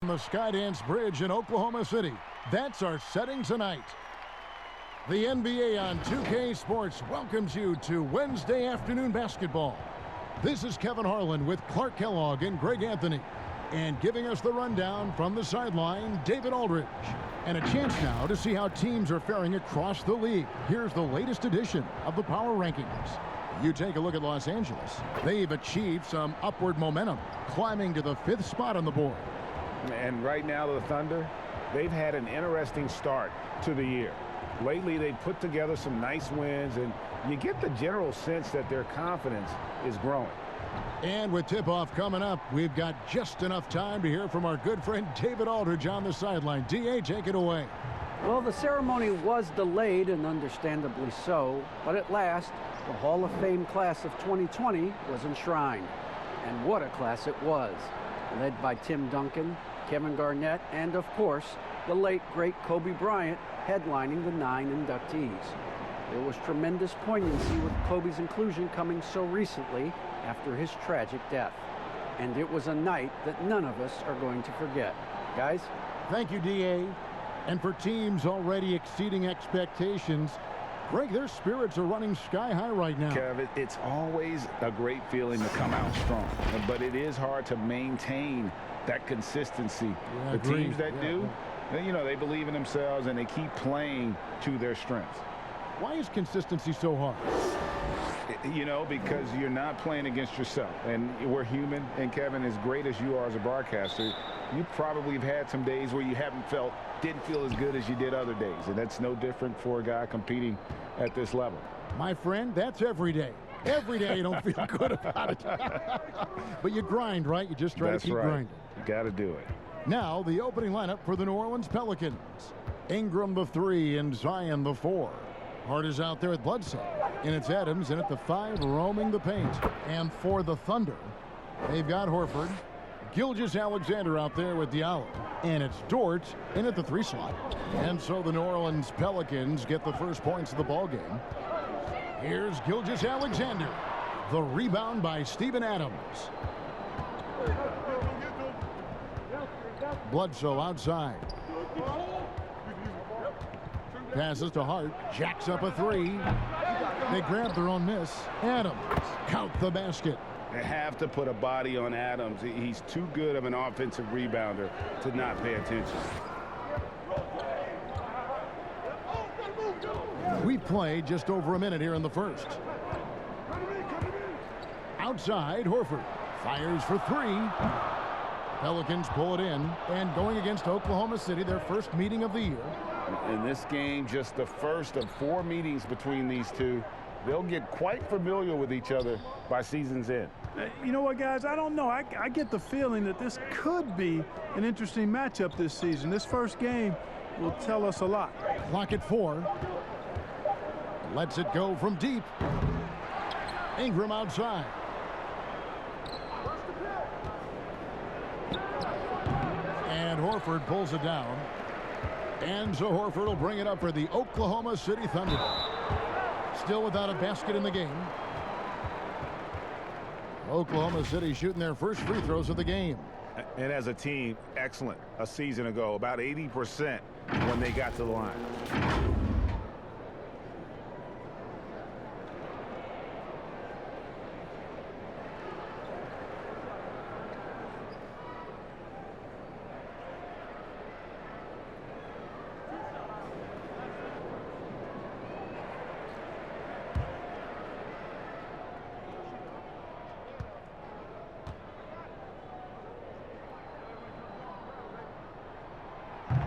the Skydance Bridge in Oklahoma City. That's our setting tonight. The NBA on 2K Sports welcomes you to Wednesday afternoon basketball. This is Kevin Harlan with Clark Kellogg and Greg Anthony. And giving us the rundown from the sideline, David Aldridge. And a chance now to see how teams are faring across the league. Here's the latest edition of the Power Rankings. You take a look at Los Angeles. They've achieved some upward momentum, climbing to the 5th spot on the board. And right now, the Thunder, they've had an interesting start to the year. Lately, they've put together some nice wins, and you get the general sense that their confidence is growing. And with tip-off coming up, we've got just enough time to hear from our good friend David Aldridge on the sideline. D.A., take it away. Well, the ceremony was delayed, and understandably so, but at last, the Hall of Fame class of 2020 was enshrined. And what a class it was. Led by Tim Duncan, Kevin Garnett, and of course, the late, great Kobe Bryant headlining the 9 inductees. There was tremendous poignancy with Kobe's inclusion coming so recently after his tragic death. And it was a night that none of us are going to forget. Guys? Thank you, D.A. And for teams already exceeding expectations, Greg, their spirits are running sky high right now. Kev, it's always a great feeling to come out strong, but it is hard to maintain that consistency. Yeah, the teams that do, you know, they believe in themselves and they keep playing to their strengths. Why is consistency so hard? You know, because you're not playing against yourself. And we're human. And Kevin, as great as you are as a broadcaster, you probably have had some days where you didn't feel as good as you did other days. And that's no different for a guy competing at this level. My friend, that's every day. Every day you don't feel good about it. But you grind, right? You just try to keep grinding. You got to do it. Now, the opening lineup for the New Orleans Pelicans. Ingram the 3 and Zion the 4. Hart is out there at Bledsoe. And it's Adams in at the 5 roaming the paint. And for the Thunder, they've got Horford. Gilgeous-Alexander out there with Diallo. And it's Dort in at the 3 slot. And so the New Orleans Pelicans get the first points of the ballgame. Here's Gilgeous-Alexander. The rebound by Steven Adams. Bledsoe outside. Passes to Hart. Jacks up a 3. They grab their own miss. Adams count the basket. They have to put a body on Adams. He's too good of an offensive rebounder to not pay attention. We played just over a minute here in the first. Outside, Horford fires for 3. Pelicans pull it in, and going against Oklahoma City, their first meeting of the year. In this game, just the first of 4 meetings between these two. They'll get quite familiar with each other by season's end. You know what, guys? I don't know. I get the feeling that this could be an interesting matchup this season. This first game will tell us a lot. Clock at 4. Lets it go from deep. Ingram outside. And Horford pulls it down. And so Horford will bring it up for the Oklahoma City Thunder. Still without a basket in the game. Oklahoma City shooting their first free throws of the game. And as a team, excellent. A season ago, about 80% when they got to the line.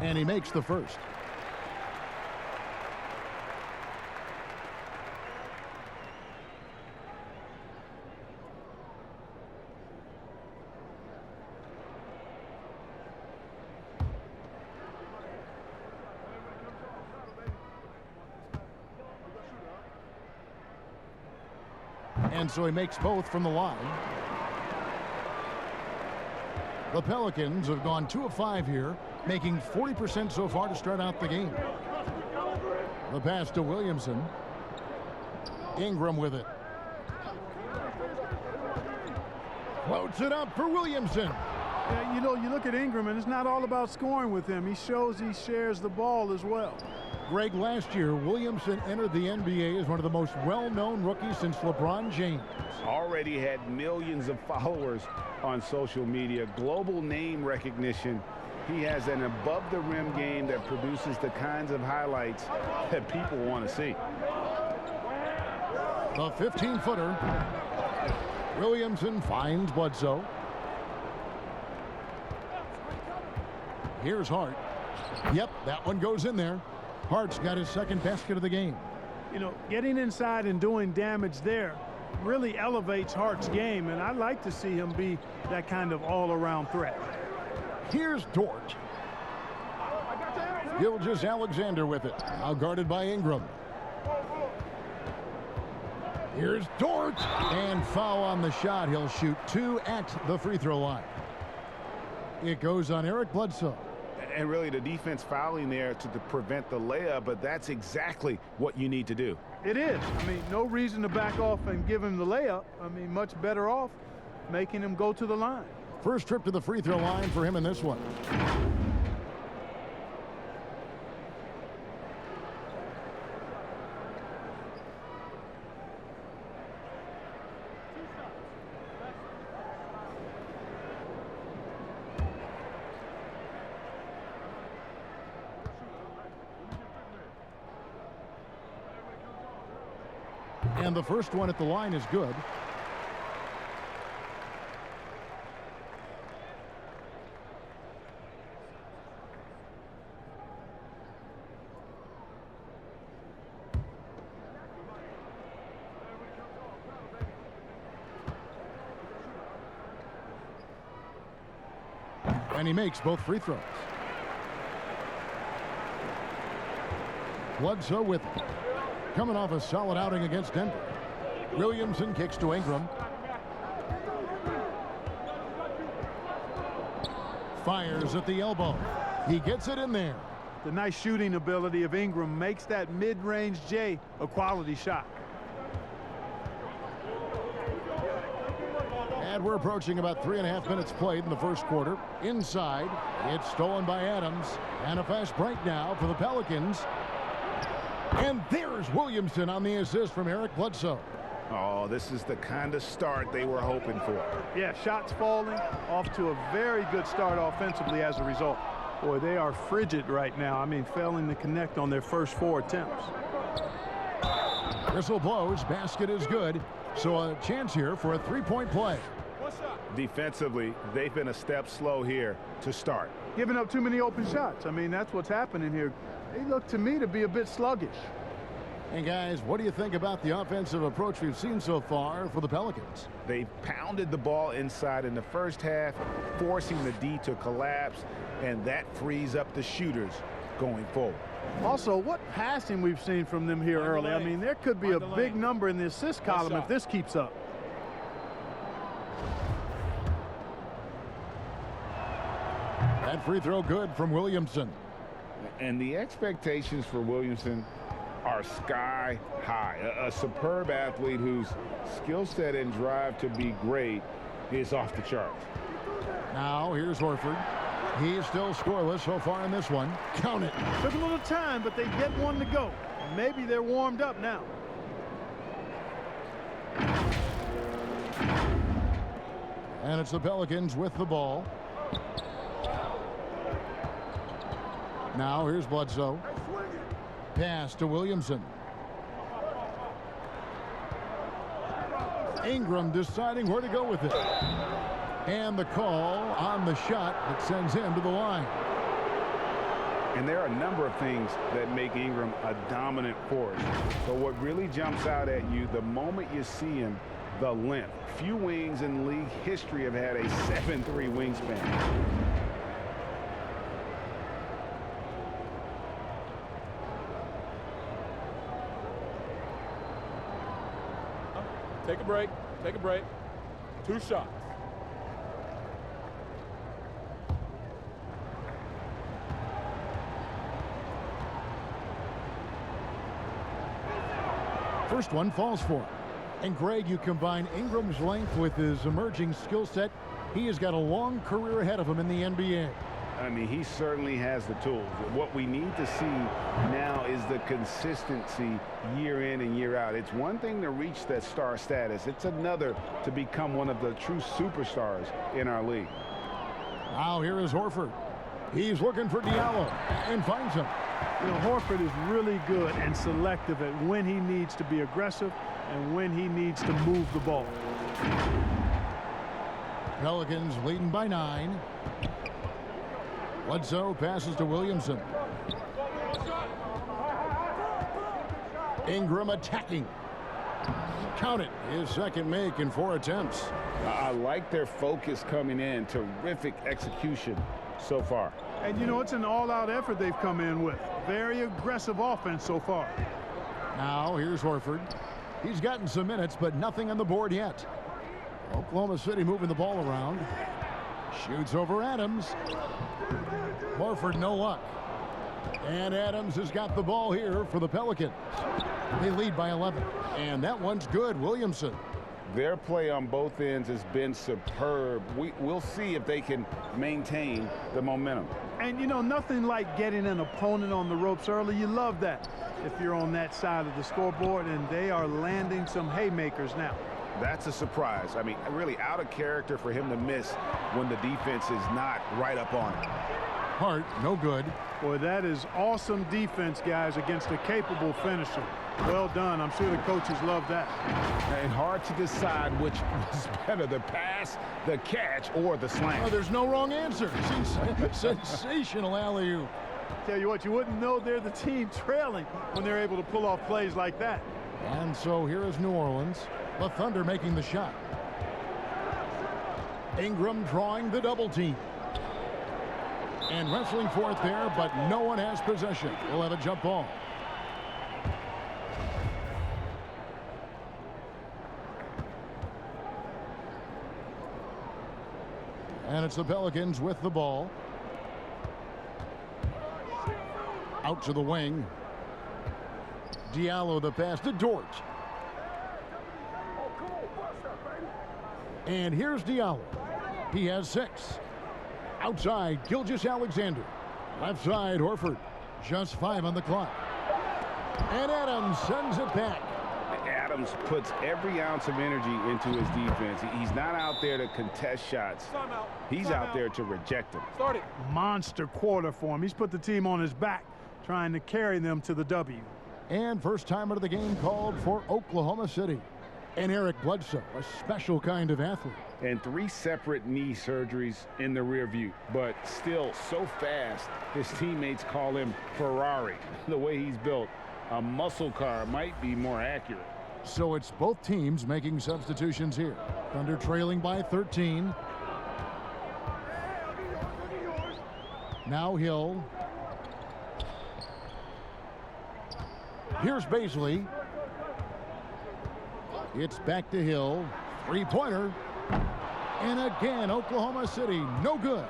And he makes the first. And so he makes both from the line. The Pelicans have gone 2 of 5 here, making 40% so far to start out the game. The pass to Williamson. Ingram with it. Floats it up for Williamson. Yeah, you know, you look at Ingram, and it's not all about scoring with him. He shows he shares the ball as well. Greg, last year, Williamson entered the NBA as one of the most well-known rookies since LeBron James. Already had millions of followers on social media, global name recognition. He has an above-the-rim game that produces the kinds of highlights that people want to see. The 15-footer. Williamson finds Bledsoe. Here's Hart. Yep, that one goes in there. Hart's got his second basket of the game. You know, getting inside and doing damage there really elevates Hart's game, and I like to see him be that kind of all-around threat. Here's Dort. Gilgeous-Alexander with it. Now guarded by Ingram. Here's Dort. And foul on the shot. He'll shoot 2 at the free throw line. It goes on Eric Bledsoe. And really the defense fouling there to prevent the layup, but that's exactly what you need to do. It is. I mean, no reason to back off and give him the layup. I mean, much better off making him go to the line. First trip to the free throw line for him in this one. And the first one at the line is good. And he makes both free throws. Bledsoe with it. Coming off a solid outing against Denver. Williamson kicks to Ingram. Fires at the elbow. He gets it in there. The nice shooting ability of Ingram makes that mid-range J a quality shot. And we're approaching about 3.5 minutes played in the first quarter. Inside, it's stolen by Adams. And a fast break now for the Pelicans. And there's Williamson on the assist from Eric Bledsoe. Oh, this is the kind of start they were hoping for. Yeah, shots falling, off to a very good start offensively as a result. Boy, they are frigid right now. I mean, failing to connect on their first 4 attempts. Whistle blows, basket is good. So a chance here for a three-point play. Defensively, they've been a step slow here to start. Giving up too many open shots. I mean, that's what's happening here. They look to me to be a bit sluggish. And guys, what do you think about the offensive approach we've seen so far for the Pelicans? They pounded the ball inside in the first half, forcing the D to collapse, and that frees up the shooters going forward. Also, what passing we've seen from them here early. I mean, there could be a big number in the assist column if this keeps up. That free throw good from Williamson. And the expectations for Williamson are sky high. A superb athlete whose skill set and drive to be great is off the charts. Now here's Horford. He's still scoreless so far in this one. Count it. Took a little time, but they get one to go. Maybe they're warmed up now. And it's the Pelicans with the ball. Now here's Bledsoe. Pass to Williamson. Ingram deciding where to go with it. And the call on the shot that sends him to the line. And there are a number of things that make Ingram a dominant force. But what really jumps out at you the moment you see him, the length. Few wings in league history have had a 7'3" wingspan. Take a break. Take a break. 2 shots. First one falls for him. And Greg, you combine Ingram's length with his emerging skill set. He has got a long career ahead of him in the NBA. I mean, he certainly has the tools. What we need to see now is the consistency year in and year out. It's one thing to reach that star status. It's another to become one of the true superstars in our league. Now here is Horford. He's looking for Diallo and finds him. You know, Horford is really good and selective at when he needs to be aggressive and when he needs to move the ball. Pelicans leading by 9. Bledsoe passes to Williamson. Ingram attacking. Count it. His second make in 4 attempts. I like their focus coming in. Terrific execution so far. And, you know, it's an all-out effort they've come in with. Very aggressive offense so far. Now here's Horford. He's gotten some minutes, but nothing on the board yet. Oklahoma City moving the ball around. Shoots over Adams. Horford, no luck. And Adams has got the ball here for the Pelicans. They lead by 11. And that one's good. Williamson. Their play on both ends has been superb. We'll see if they can maintain the momentum. And, you know, nothing like getting an opponent on the ropes early. You love that if you're on that side of the scoreboard, and they are landing some haymakers now. That's a surprise. I mean, really out of character for him to miss when the defense is not right up on it. Hart, no good. Boy, that is awesome defense, guys, against a capable finisher. Well done. I'm sure the coaches love that. And hard to decide which was better, the pass, the catch, or the slam. Oh, there's no wrong answer. Sensational alley-oop. Tell you what, you wouldn't know they're the team trailing when they're able to pull off plays like that. And so here is New Orleans. The Thunder making the shot. Ingram drawing the double team. And wrestling for it there, but no one has possession. We'll have a jump ball. And it's the Pelicans with the ball. Out to the wing. Diallo the pass to Dort. And here's Diallo. He has 6. Outside, Gilgeous-Alexander. Left side, Horford. Just 5 on the clock. And Adams sends it back. Adams puts every ounce of energy into his defense. He's not out there to contest shots. He's out there to reject them. Start it. Monster quarter for him. He's put the team on his back, trying to carry them to the W. And first time out of the game called for Oklahoma City. And Eric Bledsoe, a special kind of athlete. And 3 separate knee surgeries in the rear view, but still so fast, his teammates call him Ferrari. The way he's built, a muscle car might be more accurate. So it's both teams making substitutions here. Thunder trailing by 13. Now Hill. Here's Baisley. It's back to Hill. 3-pointer. And again, Oklahoma City, no good.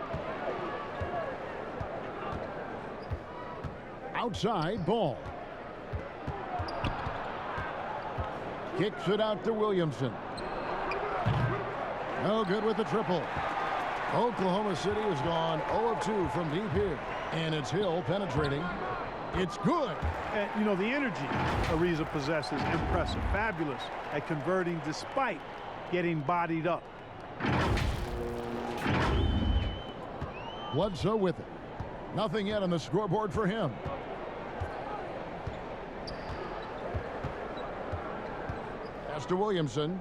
Outside, ball. Kicks it out to Williamson. No good with the triple. Oklahoma City has gone 0 of 2 from deep here. And it's Hill penetrating. It's good. And, you know, the energy Ariza possesses, impressive, fabulous at converting despite getting bodied up. Bledsoe with it. Nothing yet on the scoreboard for him. Pass to Williamson.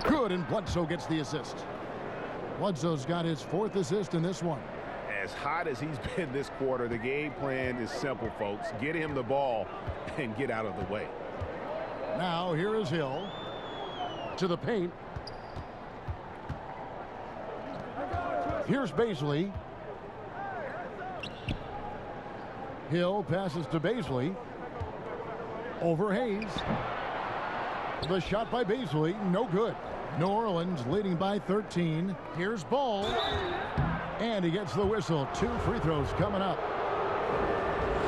Good, and Bledsoe gets the assist. Bledsoe's got his 4th assist in this one. As hot as he's been this quarter, the game plan is simple, folks. Get him the ball and get out of the way. Now here is Hill to the paint. Here's Baisley. Hill passes to Baisley. Over Hayes. The shot by Baisley, no good. New Orleans leading by 13. Here's Ball. And he gets the whistle. 2 free throws coming up.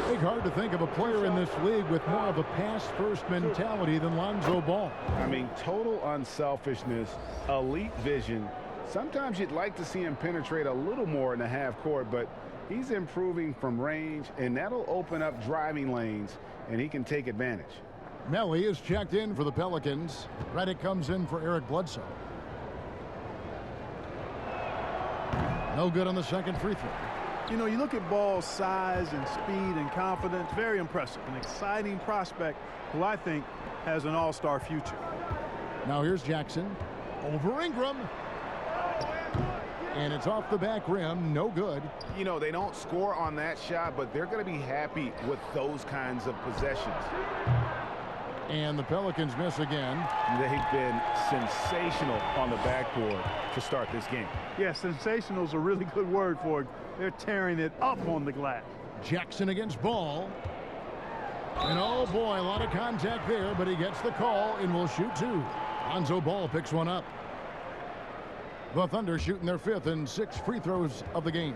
They hard to think of a player in this league with more of a pass-first mentality than Lonzo Ball. I mean, total unselfishness, elite vision. Sometimes you'd like to see him penetrate a little more in the half court, but he's improving from range, and that'll open up driving lanes, and he can take advantage. Melly is checked in for the Pelicans. Redick comes in for Eric Bledsoe. No good on the second free throw. You know, you look at Ball's size and speed and confidence, very impressive. An exciting prospect who I think has an all-star future. Now here's Jackson over Ingram. And it's off the back rim, no good. You know, they don't score on that shot, but they're going to be happy with those kinds of possessions. And the Pelicans miss again. They've been sensational on the backboard to start this game. Yeah, sensational is a really good word for it. They're tearing it up on the glass. Jackson against Ball. And oh boy, a lot of contact there, but he gets the call and will shoot two. Lonzo Ball picks one up. The Thunder shooting their 5th and 6th free throws of the game.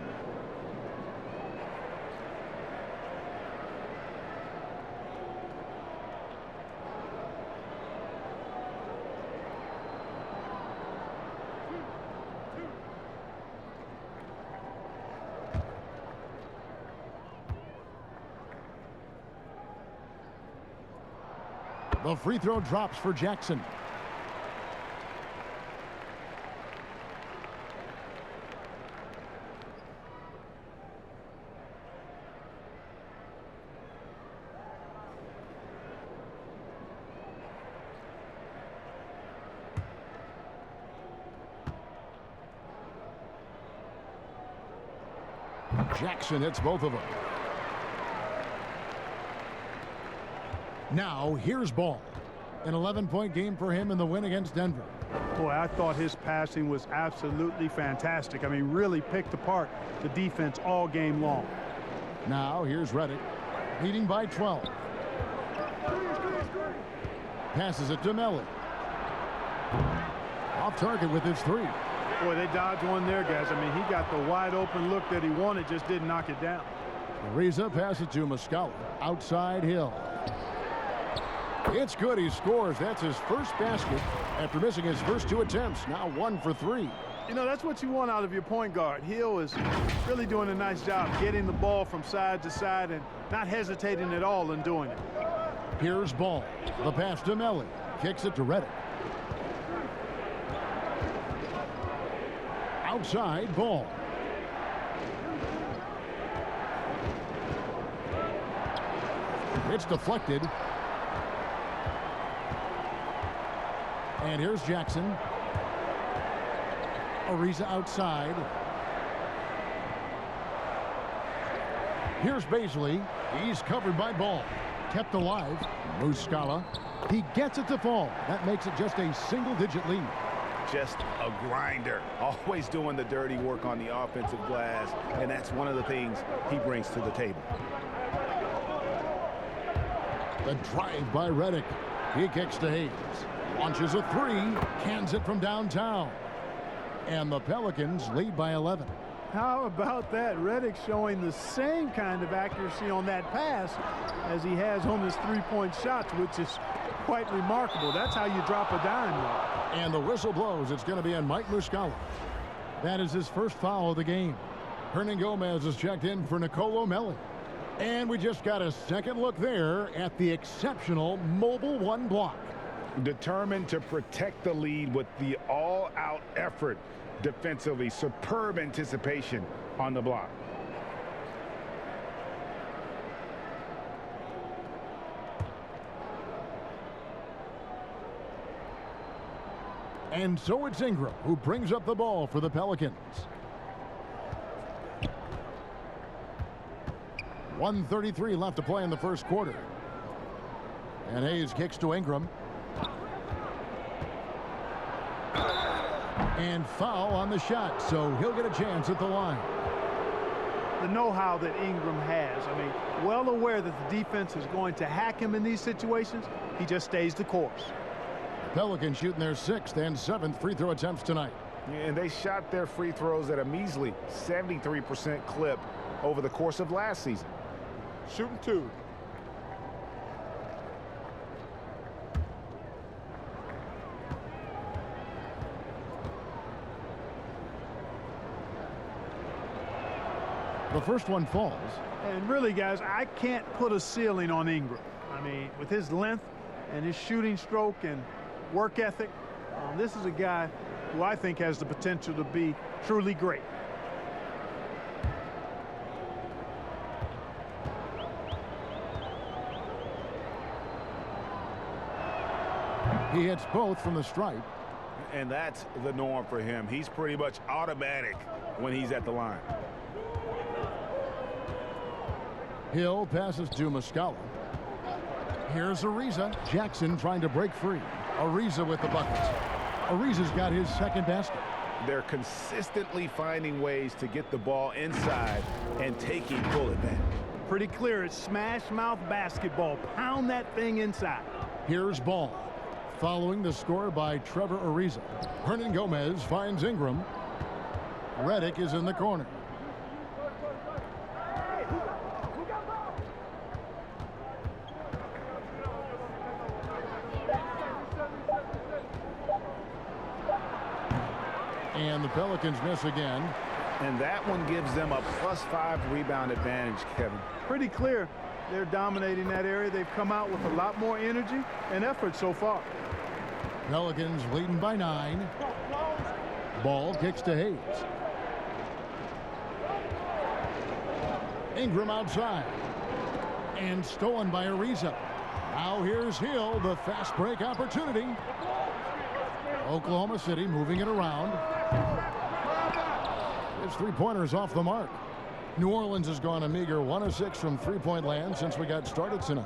The free throw drops for Jackson. Jackson hits both of them. Now here's Ball. An 11-point game for him in the win against Denver. Boy, I thought his passing was absolutely fantastic. I mean, really picked apart the defense all game long. Now here's Redick, leading by 12. Passes it to Melly. Off target with his three. Boy, they dodged one there, guys. I mean, he got the wide open look that he wanted, just didn't knock it down. Ariza passes to Muscala. Outside Hill. It's good. He scores. That's his first basket after missing his first 2 attempts. Now 1 for 3. You know, that's what you want out of your point guard. Hill is really doing a nice job getting the ball from side to side and not hesitating at all in doing it. Here's Ball. The pass to Melly. Kicks it to Redick. Outside Ball. It's deflected. And here's Jackson. Ariza outside. Here's Baisley. He's covered by Ball. Kept alive. Muscala. He gets it to fall. That makes it just a single-digit lead. Just a grinder. Always doing the dirty work on the offensive glass, and that's one of the things he brings to the table. The drive by Redick. He kicks to Hayes. Launches a three. Cans it from downtown. And the Pelicans lead by 11. How about that? Redick showing the same kind of accuracy on that pass as he has on his three-point shots, which is quite remarkable. That's how you drop a dime, though. And the whistle blows. It's going to be on Mike Muscala. That is his first foul of the game. Hernan Gomez is checked in for Nicolo Melli. And we just got a second look there at the exceptional mobile one block. Determined to protect the lead with the all-out effort defensively. Superb anticipation on the block. And so it's Ingram who brings up the ball for the Pelicans. 1:33 left to play in the first quarter. And Hayes kicks to Ingram. And foul on the shot, so he'll get a chance at the line. The know-how that Ingram has, I mean, well aware that the defense is going to hack him in these situations, he just stays the course. Pelicans shooting their 6th and 7th free throw attempts tonight. And they shot their free throws at a measly 73% clip over the course of last season. Shooting 2. The first one falls. And really, guys, I can't put a ceiling on Ingram. I mean, with his length and his shooting stroke and work ethic, this is a guy who I think has the potential to be truly great. He hits both from the stripe. And that's the norm for him. He's pretty much automatic when he's at the line. Hill passes to Muscala. Here's Ariza. Jackson trying to break free. Ariza with the buckets. Ariza's got his second basket. They're consistently finding ways to get the ball inside and taking full advantage. Pretty clear. It's smash mouth basketball. Pound that thing inside. Here's Ball. Following the score by Trevor Ariza. Hernan Gomez finds Ingram. Redick is in the corner. And the Pelicans miss again. And that one gives them a +5 rebound advantage, Kevin. Pretty clear. They're dominating that area. They've come out with a lot more energy and effort so far. Pelicans leading by 9. Ball kicks to Hayes. Ingram outside. And stolen by Ariza. Now here's Hill, the fast break opportunity. Oklahoma City moving it around. His three-pointer's off the mark. New Orleans has gone a meager 1 of 6 from three-point land since we got started tonight.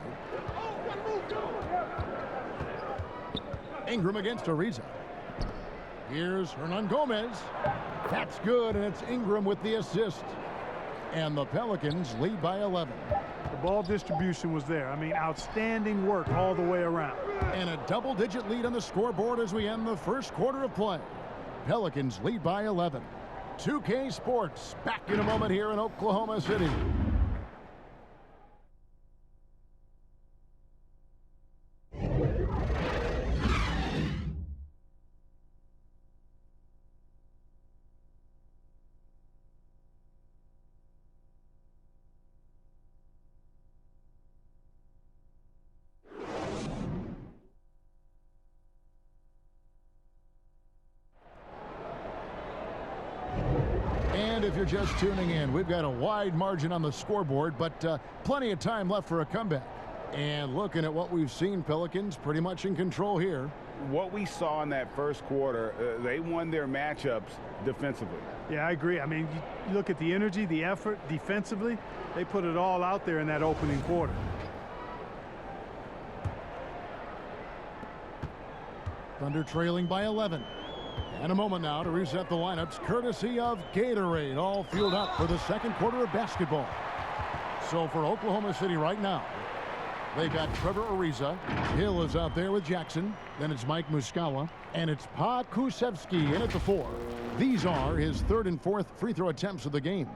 Ingram against Ariza. Here's Hernan Gomez. That's good, and it's Ingram with the assist. And the Pelicans lead by 11. The ball distribution was there. I mean, outstanding work all the way around. And a double-digit lead on the scoreboard as we end the first quarter of play. Pelicans lead by 11. 2K Sports back in a moment here in Oklahoma City. And if you're just tuning in, we've got a wide margin on the scoreboard, but plenty of time left for a comeback. And looking at what we've seen, Pelicans pretty much in control here. What we saw in that first quarter, they won their matchups defensively. Yeah, I agree. I mean, you look at the energy, the effort defensively, they put it all out there in that opening quarter. Thunder trailing by 11. And a moment now to reset the lineups, courtesy of Gatorade, all fueled up for the second quarter of basketball. So for Oklahoma City right now, they've got Trevor Ariza. Hill is out there with Jackson. Then it's Mike Muscala. And it's Pokusevski in at the 4. These are his third and fourth free throw attempts of the game.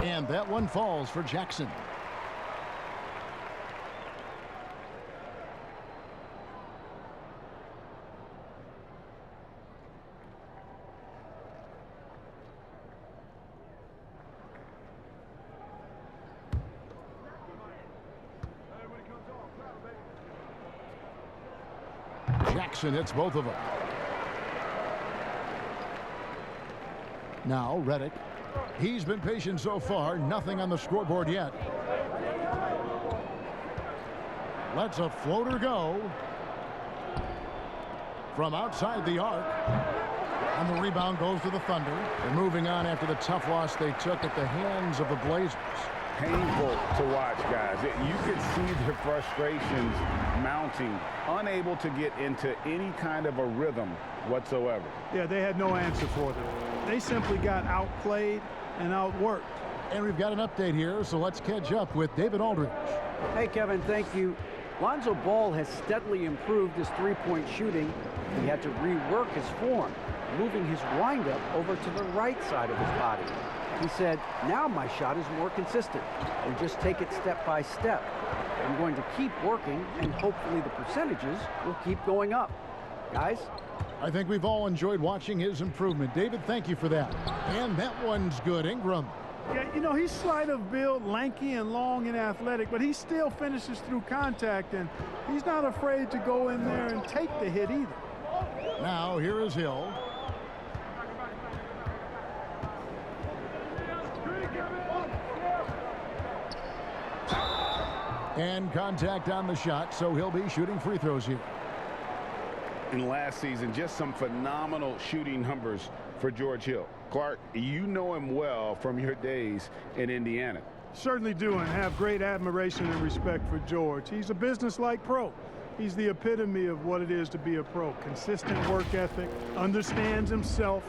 And that one falls for Jackson. Jackson hits both of them. Now Redick. He's been patient so far. Nothing on the scoreboard yet. Lets a floater go. From outside the arc. And the rebound goes to the Thunder. They're moving on after the tough loss they took at the hands of the Blazers. painful to watch, guys. You could see the frustrations mounting, unable to get into any kind of a rhythm whatsoever. Yeah, they had no answer for them. They simply got outplayed and outworked. And we've got an update here, so let's catch up with David Aldridge. Hey, Kevin, thank you. Lonzo Ball has steadily improved his three-point shooting. He had to rework his form, moving his windup over to the right side of his body. He said, now my shot is more consistent. We just take it step by step. I'm going to keep working, and hopefully the percentages will keep going up. Guys? I think we've all enjoyed watching his improvement. David, thank you for that. And that one's good. Ingram. Yeah, you know, he's slight of build, lanky and long and athletic, but he still finishes through contact, and he's not afraid to go in there and take the hit either. Now, here is Hill. And contact on the shot, so he'll be shooting free throws here. In last season, just some phenomenal shooting numbers for George Hill. Clark, you know him well from your days in Indiana. Certainly do, and have great admiration and respect for George. He's a business-like pro. He's the epitome of what it is to be a pro. Consistent work ethic, understands himself,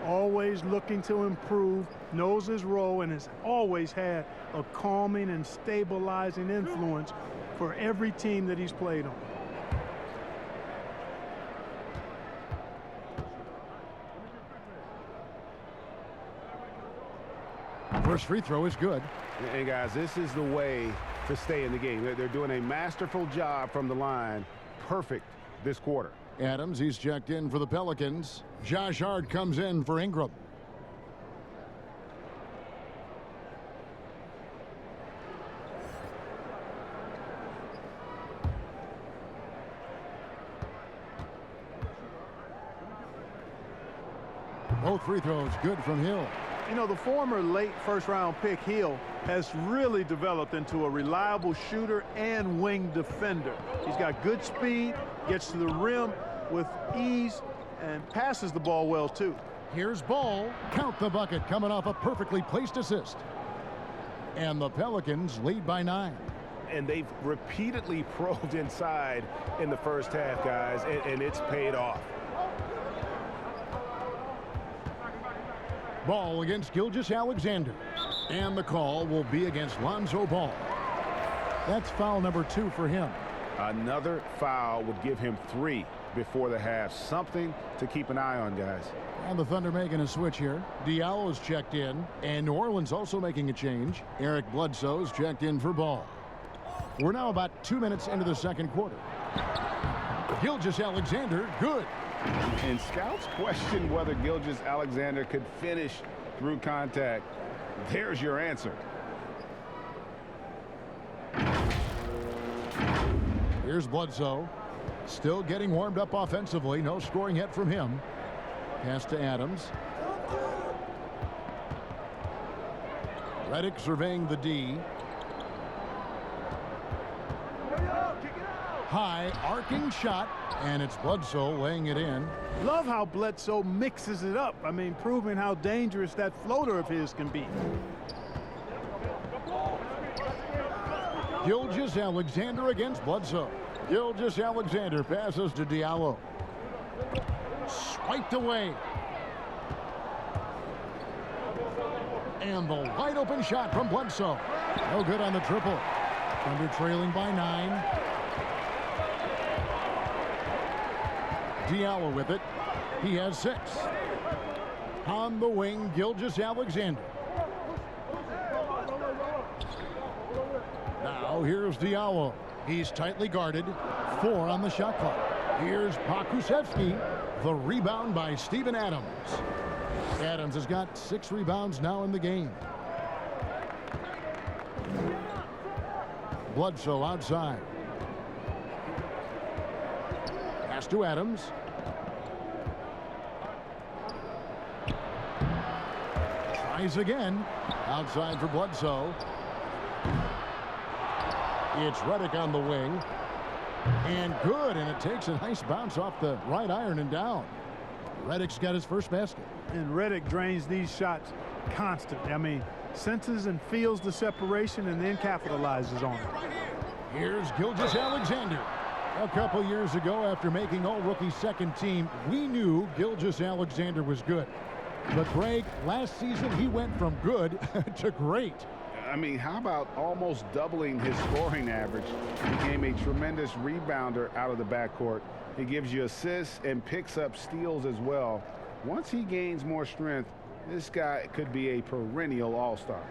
always looking to improve, knows his role, and has always had a calming and stabilizing influence for every team that he's played on. First free throw is good. And guys, this is the way to stay in the game. They're doing a masterful job from the line. Perfect this quarter. Adams, he's checked in for the Pelicans. Josh Hart comes in for Ingram. Both free throws good from Hill. You know, the former late first-round pick, Hill, has really developed into a reliable shooter and wing defender. He's got good speed, gets to the rim with ease, and passes the ball well, too. Here's Ball. Count the bucket, coming off a perfectly placed assist. And the Pelicans lead by 9. And they've repeatedly probed inside in the first half, guys, and it's paid off. Ball against Gilgeous-Alexander. And the call will be against Lonzo Ball. That's foul number 2 for him. Another foul would give him 3 before the half. Something to keep an eye on, guys. And the Thunder making a switch here. Diallo's checked in. And New Orleans also making a change. Eric Bledsoe's checked in for Ball. We're now about 2 minutes into the second quarter. Gilgeous-Alexander, good. And scouts question whether Gilgeous-Alexander could finish through contact. There's your answer. Here's Bledsoe. Still getting warmed up offensively. No scoring yet from him. Pass to Adams. Redick surveying the D. High arcing shot, and it's Bledsoe laying it in. Love how Bledsoe mixes it up. I mean, proving how dangerous that floater of his can be. Gilgeous-Alexander against Bledsoe. Gilgeous-Alexander passes to Diallo. Swiped away. And the wide open shot from Bledsoe. No good on the triple. Thunder trailing by 9. Diallo with it. He has 6. On the wing, Gilgeous-Alexander. Now here's Diallo. He's tightly guarded. 4 on the shot clock. Here's Pokusevski. The rebound by Steven Adams. Adams has got 6 rebounds now in the game. Bledsoe outside. Pass to Adams. Tries again. Outside for Bledsoe. It's Redick on the wing. And good, and it takes a nice bounce off the right iron and down. Redick's got his first basket. And Redick drains these shots constantly. I mean, senses and feels the separation and then capitalizes on it. Here's Gilgeous-Alexander. A couple years ago, after making all-rookie second team, we knew Gilgeous-Alexander was good. But, Greg, last season he went from good to great. I mean, how about almost doubling his scoring average? He became a tremendous rebounder out of the backcourt. He gives you assists and picks up steals as well. Once he gains more strength, this guy could be a perennial all-star.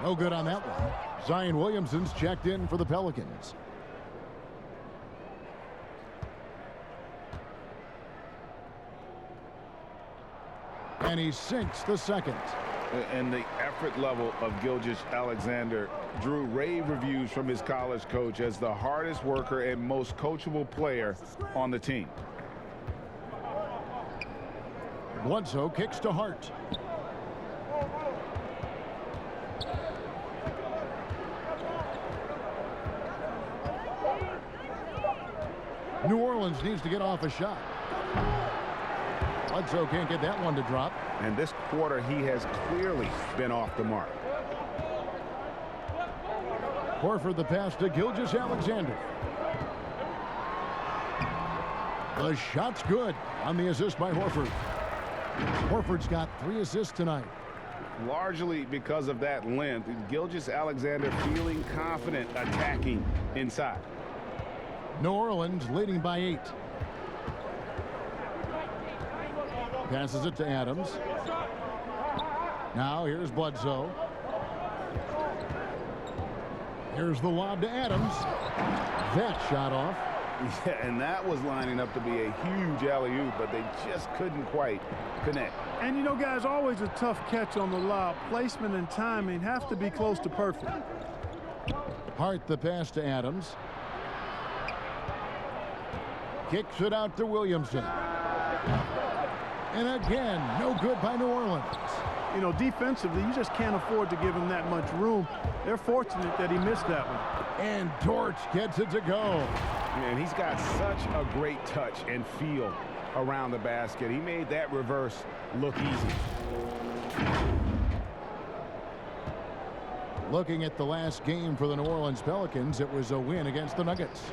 No good on that one. Zion Williamson's checked in for the Pelicans. And he sinks the second. And the effort level of Gilgeous-Alexander drew rave reviews from his college coach as the hardest worker and most coachable player on the team. Bledsoe kicks to Hart. New Orleans needs to get off a shot. Bledsoe can't get that one to drop. And this quarter, he has clearly been off the mark. Horford the pass to Gilgeous-Alexander. The shot's good on the assist by Horford. Horford's got 3 assists tonight. Largely because of that length, Gilgeous-Alexander feeling confident attacking inside. New Orleans leading by 8. Passes it to Adams. Now here's Bledsoe. Here's the lob to Adams. That shot off. Yeah, and that was lining up to be a huge alley-oop, but they just couldn't quite connect. And you know, guys, always a tough catch on the lob. Placement and timing have to be close to perfect. Hart the pass to Adams. Kicks it out to Williamson. And again, no good by New Orleans. You know, defensively, you just can't afford to give him that much room. They're fortunate that he missed that one. And Torch gets it to go. Man, he's got such a great touch and feel around the basket. He made that reverse look easy. Looking at the last game for the New Orleans Pelicans, it was a win against the Nuggets.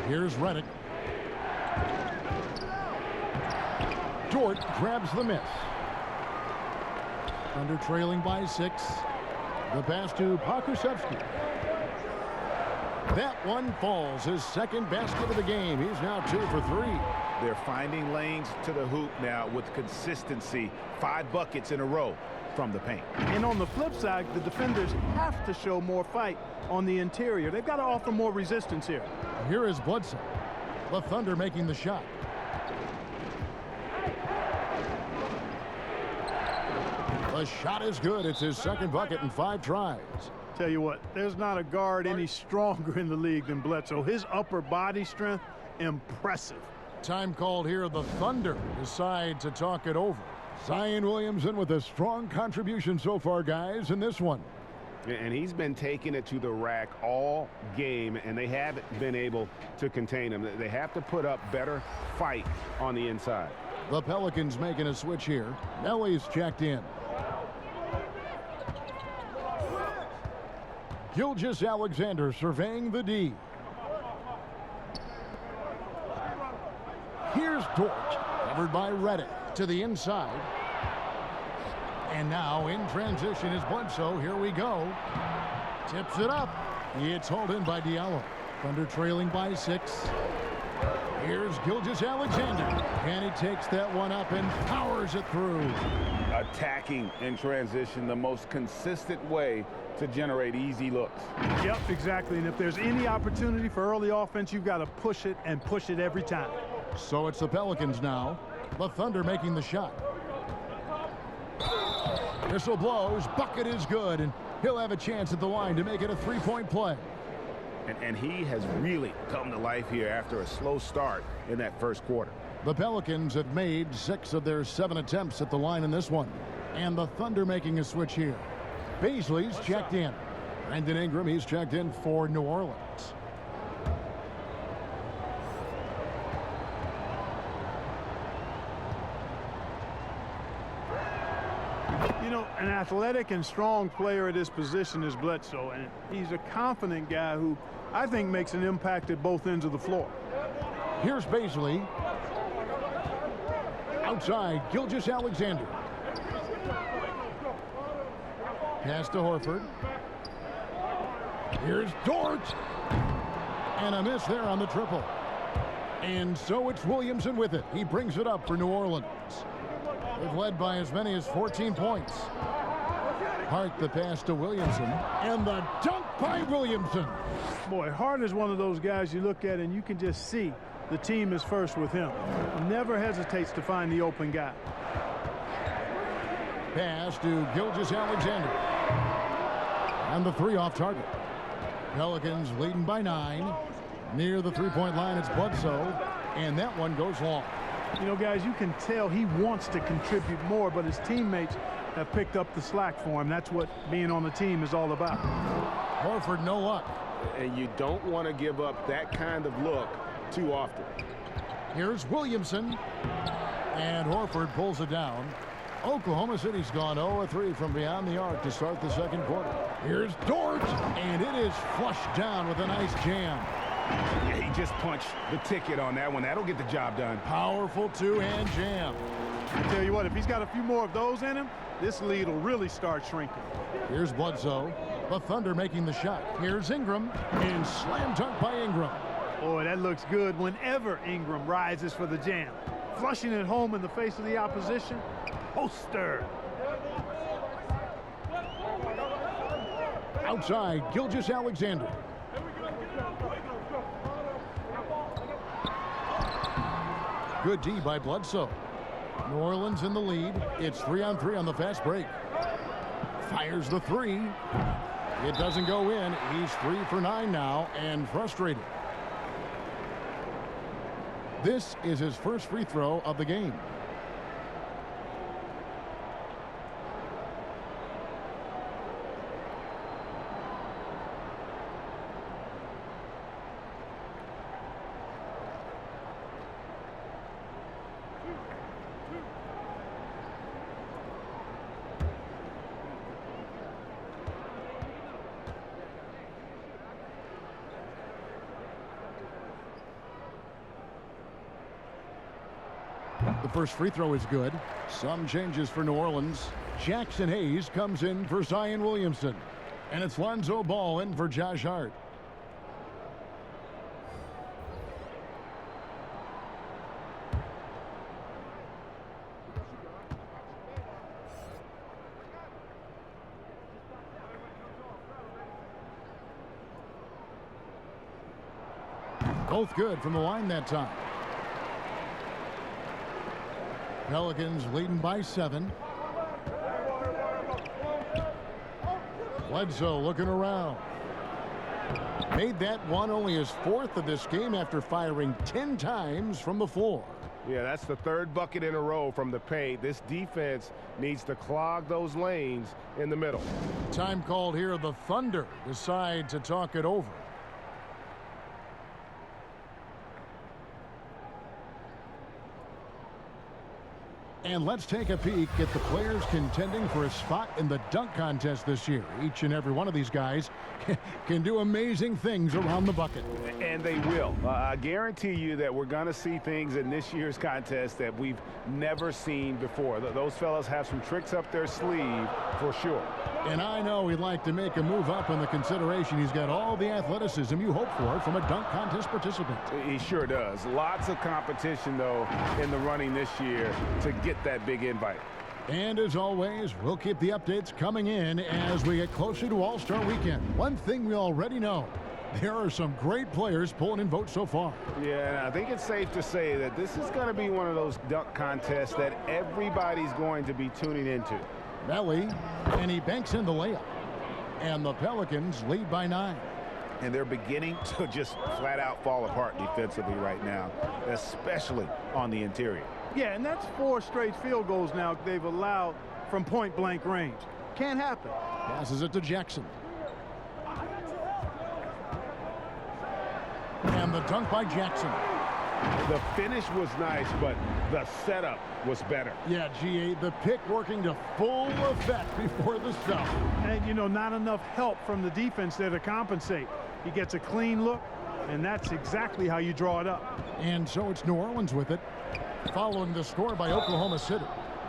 Here's Redick. Dort grabs the miss. Under trailing by 6. The pass to Pokusevski. That one falls. His second basket of the game. He's now 2 for 3. They're finding lanes to the hoop now with consistency. 5 buckets in a row from the paint. And on the flip side, the defenders have to show more fight on the interior. They've got to offer more resistance here. Here is Bledsoe. The Thunder making the shot. The shot is good. It's his second bucket in 5 tries. Tell you what, there's not a guard any stronger in the league than Bledsoe. His upper body strength, impressive. Time called here. The Thunder decide to talk it over. Zion Williamson with a strong contribution so far, guys, in this one. And he's been taking it to the rack all game, and they haven't been able to contain him. They have to put up better fight on the inside. The Pelicans making a switch here. Nelly's checked in. Gilgeous-Alexander surveying the D. Here's Dort, covered by Redick to the inside. And now in transition is Bledsoe. Here we go. Tips it up. It's hauled in by Diallo. Thunder trailing by 6. Here's Gilgeous-Alexander. And he takes that one up and powers it through. Attacking in transition, the most consistent way to generate easy looks. Yep, exactly. And if there's any opportunity for early offense, you've got to push it and push it every time. So it's the Pelicans now. The Thunder making the shot. Whistle blows. Bucket is good, and he'll have a chance at the line to make it a 3-point play. And he has really come to life here after a slow start in that first quarter. The Pelicans have made 6 of their 7 attempts at the line in this one. And the Thunder making a switch here. Beasley's checked in. Brandon Ingram, he's checked in for New Orleans. You know, an athletic and strong player at his position is Bledsoe, and he's a confident guy who I think makes an impact at both ends of the floor. Here's Beasley. Outside, Gilgeous-Alexander. Pass to Horford. Here's Dort. And a miss there on the triple. And so it's Williamson with it. He brings it up for New Orleans. They've led by as many as 14 points. Hart the pass to Williamson. And the dunk by Williamson. Boy, Hart is one of those guys you look at and you can just see the team is first with him. Never hesitates to find the open guy. Pass to Gilgeous-Alexander. And the three off target. Pelicans leading by 9. Near the three-point line, it's Bledsoe. And that one goes long. You know, guys, you can tell he wants to contribute more, but his teammates have picked up the slack for him. That's what being on the team is all about. Horford, no luck. And you don't want to give up that kind of look too often. Here's Williamson. And Horford pulls it down. Oklahoma City's gone 0-3 from beyond the arc to start the second quarter. Here's Dort. And it is flushed down with a nice jam. Yeah, he just punched the ticket on that one. That'll get the job done. Powerful two-hand jam. I tell you what, if he's got a few more of those in him, this lead will really start shrinking. Here's Bledsoe. The Thunder making the shot. Here's Ingram. And slam dunk by Ingram. Boy, that looks good whenever Ingram rises for the jam. Flushing it home in the face of the opposition. Poster. Outside, Gilgeous-Alexander. Good D by Bledsoe. New Orleans in the lead. It's 3-on-3 on the fast break. Fires the three. It doesn't go in. He's 3 for 9 now and frustrated. This is his first free throw of the game. The first free throw is good. Some changes for New Orleans. Jackson Hayes comes in for Zion Williamson. And it's Lonzo Ball in for Josh Hart. Both good from the line that time. Pelicans leading by 7. Bledsoe looking around. Made that one only his 4th of this game after firing 10 times from the floor. Yeah, that's the 3rd bucket in a row from the paint. This defense needs to clog those lanes in the middle. Time called here. The Thunder decide to talk it over. And let's take a peek at the players contending for a spot in the dunk contest this year. Each and every one of these guys can do amazing things around the bucket. And they will. I guarantee you that we're going to see things in this year's contest that we've never seen before. Those fellas have some tricks up their sleeve for sure. And I know he'd like to make a move up in the consideration. He's got all the athleticism you hope for from a dunk contest participant. He sure does. Lots of competition, though, in the running this year to get that big invite. And as always, we'll keep the updates coming in as we get closer to All-Star Weekend. One thing we already know, there are some great players pulling in votes so far. Yeah, and I think it's safe to say that this is going to be one of those dunk contests that everybody's going to be tuning into. Belly, and he banks in the layup. And the Pelicans lead by 9. And they're beginning to just flat out fall apart defensively right now, especially on the interior. Yeah, and that's 4 straight field goals now they've allowed from point-blank range. can't happen. Passes it to Jackson. And the dunk by Jackson. The finish was nice, but the setup was better. Yeah, GA, the pick working to full effect before the stuff. And, you know, not enough help from the defense there to compensate. He gets a clean look, and that's exactly how you draw it up. And so it's New Orleans with it, following the score by Oklahoma City.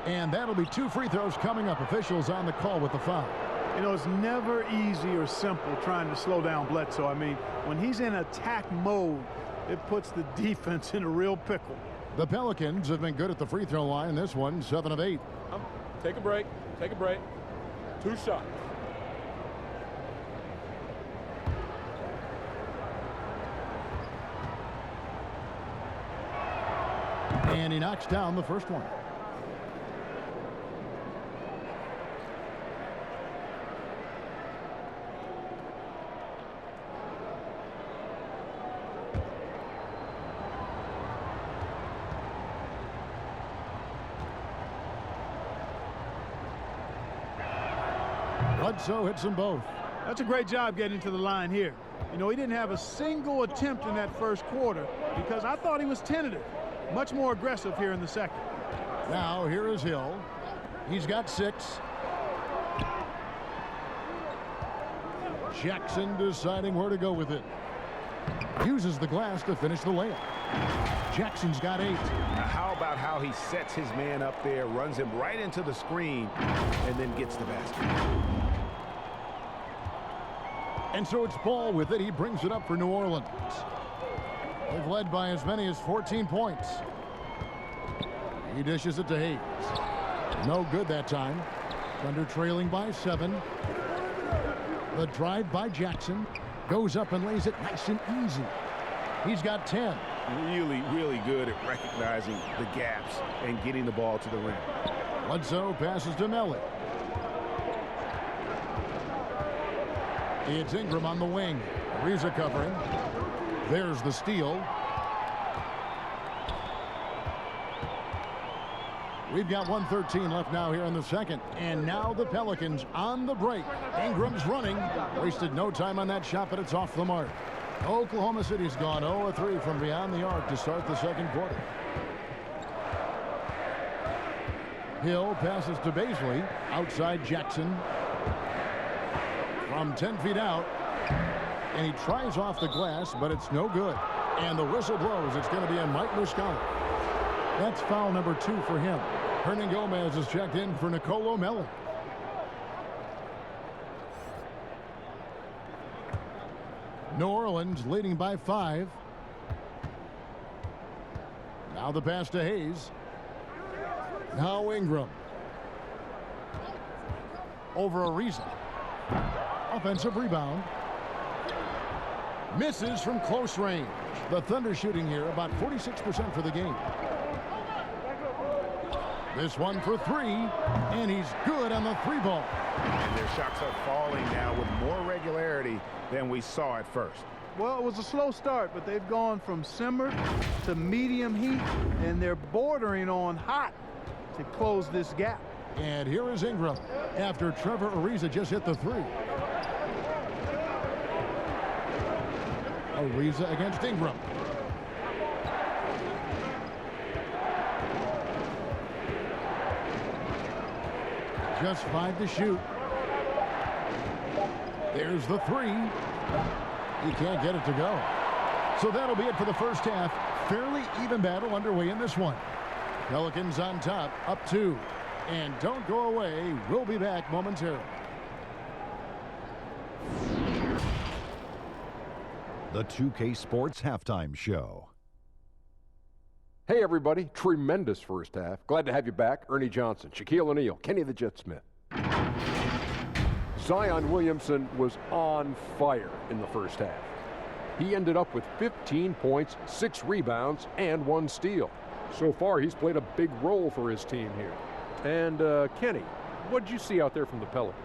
And that'll be 2 free throws coming up. Officials on the call with the foul. You know, it's never easy or simple trying to slow down Bledsoe. I mean, when he's in attack mode, it puts the defense in a real pickle. The Pelicans have been good at the free throw line. This one, 7 of 8. Take a break. Take a break. 2 shots. And he knocks down the first one. Bledsoe hits them both. That's a great job getting to the line here. You know, he didn't have a single attempt in that first quarter because I thought he was tentative. Much more aggressive here in the second. Now here is Hill. He's got 6. Jackson deciding where to go with it. Uses the glass to finish the layup. Jackson's got 8. Now how about how he sets his man up there, runs him right into the screen, and then gets the basket. And so it's Ball with it. He brings it up for New Orleans. They've led by as many as 14 points. He dishes it to Hayes. No good that time. Thunder trailing by 7. The drive by Jackson. Goes up and lays it nice and easy. He's got 10. Really, really good at recognizing the gaps and getting the ball to the rim. Bledsoe passes to Melly. It's Ingram on the wing. Ariza covering. There's the steal. We've got 1:13 left now here in the second. And now the Pelicans on the break. Ingram's running. Wasted no time on that shot, but it's off the mark. Oklahoma City's gone 0-3 from beyond the arc to start the second quarter. Hill passes to Baisley. Outside Jackson. From 10 feet out. And he tries off the glass, but it's no good. And the whistle blows. It's going to be a Mike Muscala. That's foul number 2 for him. Hernan Gomez is checked in for Nicolo Melli. New Orleans leading by 5. Now the pass to Hayes. Now Ingram. Over Ariza. Offensive rebound. Misses from close range. The Thunder shooting here about 46% for the game. This one for 3, and he's good on the 3-ball. And their shots are falling now with more regularity than we saw at first. Well, it was a slow start, but they've gone from simmer to medium heat, and they're bordering on hot to close this gap. And here is Ingram after Trevor Ariza just hit the 3. Ariza against Ingram. Just 5 to shoot. There's the 3. He can't get it to go. So that'll be it for the first half. Fairly even battle underway in this one. Pelicans on top, up 2. And don't go away. We'll be back momentarily. The 2K Sports Halftime Show. Hey, everybody. Tremendous first half. Glad to have you back. Ernie Johnson, Shaquille O'Neal, Kenny the Jet Smith. Zion Williamson was on fire in the first half. He ended up with 15 points, 6 rebounds, and 1 steal. So far, he's played a big role for his team here. And, Kenny, what did you see out there from the Pelicans?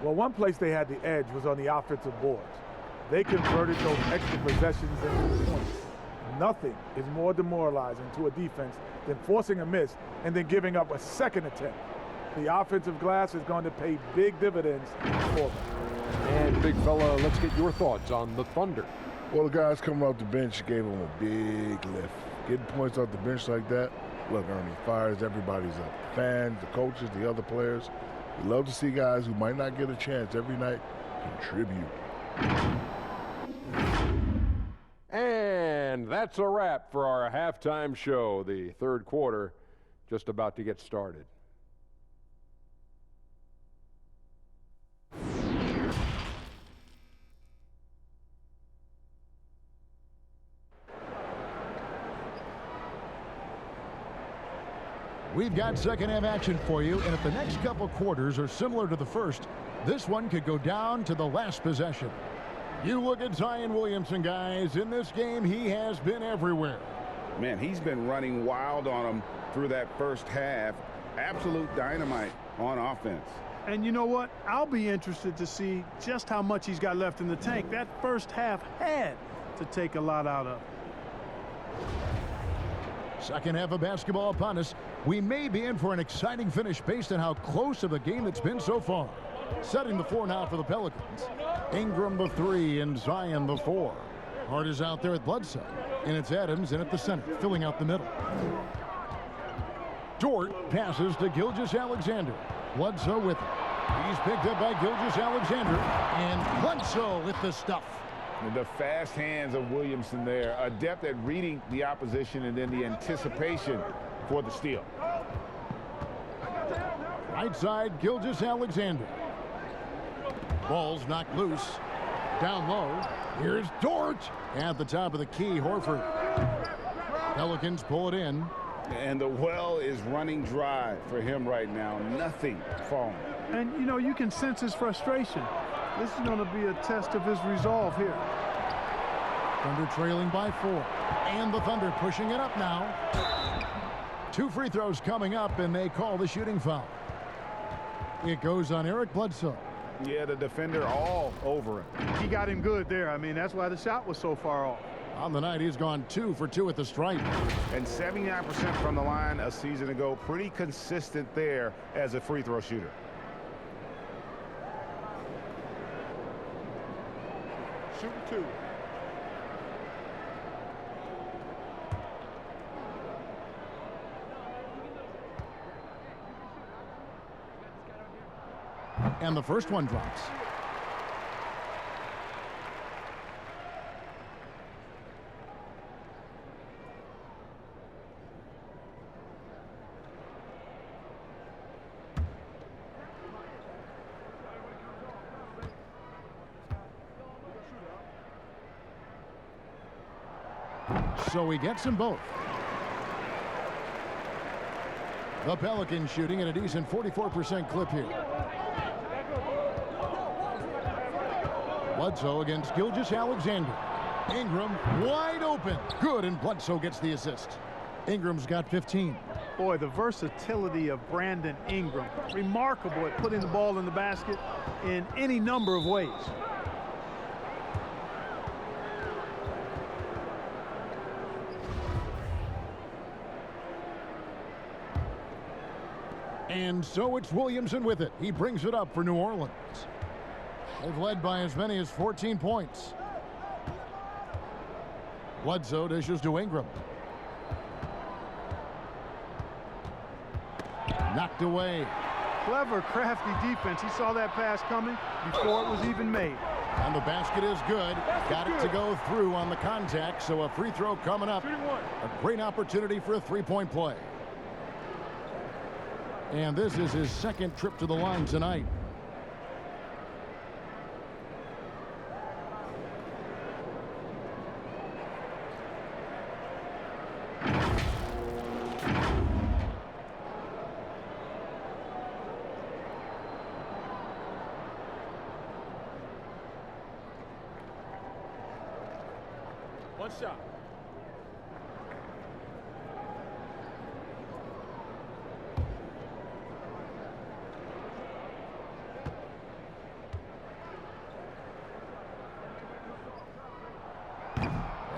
Well, one place they had the edge was on the offensive boards. They converted those extra possessions into points. Nothing is more demoralizing to a defense than forcing a miss and then giving up a second attempt. The offensive glass is going to pay big dividends for them. And big fella, let's get your thoughts on the Thunder. Well, the guys coming off the bench gave them a big lift. Getting points off the bench like that, look, Ernie, fires everybody's up. Fans, the coaches, the other players. We love to see guys who might not get a chance every night contribute. And that's a wrap for our halftime show. The third quarter just about to get started. We've got second half action for you, and if the next couple quarters are similar to the first, this one could go down to the last possession. You look at Zion Williamson, guys. In this game, he has been everywhere. Man, he's been running wild on them through that first half. Absolute dynamite on offense. And you know what? I'll be interested to see just how much he's got left in the tank. That first half had to take a lot out of. Second half of basketball upon us. We may be in for an exciting finish based on how close of a game it's been so far. Setting the floor now for the Pelicans. Ingram the 3 and Zion the 4. Hart is out there at Bledsoe. And it's Adams in at the center, filling out the middle. Dort passes to Gilgeous-Alexander. Bledsoe with it. He's picked up by Gilgeous-Alexander. And Bledsoe with the stuff. The fast hands of Williamson there. Adept at reading the opposition and then the anticipation for the steal. Right side, Gilgeous-Alexander. Ball's knocked loose. Down low. Here's Dort. At the top of the key, Horford. Pelicans pull it in. And the well is running dry for him right now. Nothing falling. And, you know, you can sense his frustration. This is going to be a test of his resolve here. Thunder trailing by 4. And the Thunder pushing it up now. 2 free throws coming up, and they call the shooting foul. It goes on Eric Bledsoe. Yeah, the defender all over him. He got him good there. I mean, that's why the shot was so far off. On the night, he's gone 2 for 2 at the stripe. And 79% from the line a season ago. Pretty consistent there as a free throw shooter. Shooting 2. And the first one drops. So he gets them both. The Pelicans shooting at a decent 44% clip here. Bledsoe against Gilgeous-Alexander. Ingram wide open. Good, and Bledsoe gets the assist. Ingram's got 15. Boy, the versatility of Brandon Ingram. Remarkable at putting the ball in the basket in any number of ways. And so it's Williamson with it. He brings it up for New Orleans. They've led by as many as 14 points. Bledsoe dishes to Ingram. Knocked away. Clever, crafty defense. He saw that pass coming before it was even made. And the basket is good. Got it to go through on the contact, so a free throw coming up. A great opportunity for a three-point play. And this is his second trip to the line tonight. One shot.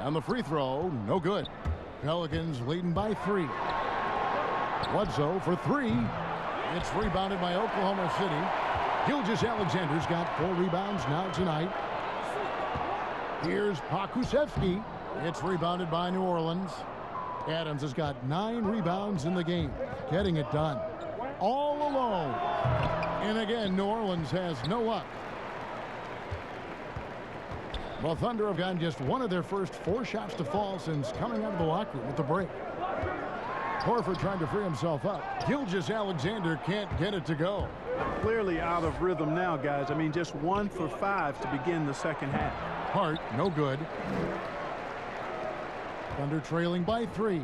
And the free throw, no good. Pelicans leading by 3. Bledsoe for 3. It's rebounded by Oklahoma City. Gilgeous-Alexander's got 4 rebounds now tonight. Here's Pokusevski. It's rebounded by New Orleans. Adams has got 9 rebounds in the game, getting it done. All alone. And again, New Orleans has no luck. Well, Thunder have gotten just one of their first 4 shots to fall since coming out of the locker room at the break. Horford trying to free himself up. Gilgeous-Alexander can't get it to go. Clearly out of rhythm now, guys. I mean, just 1 for 5 to begin the second half. Hart, no good. Thunder trailing by 3.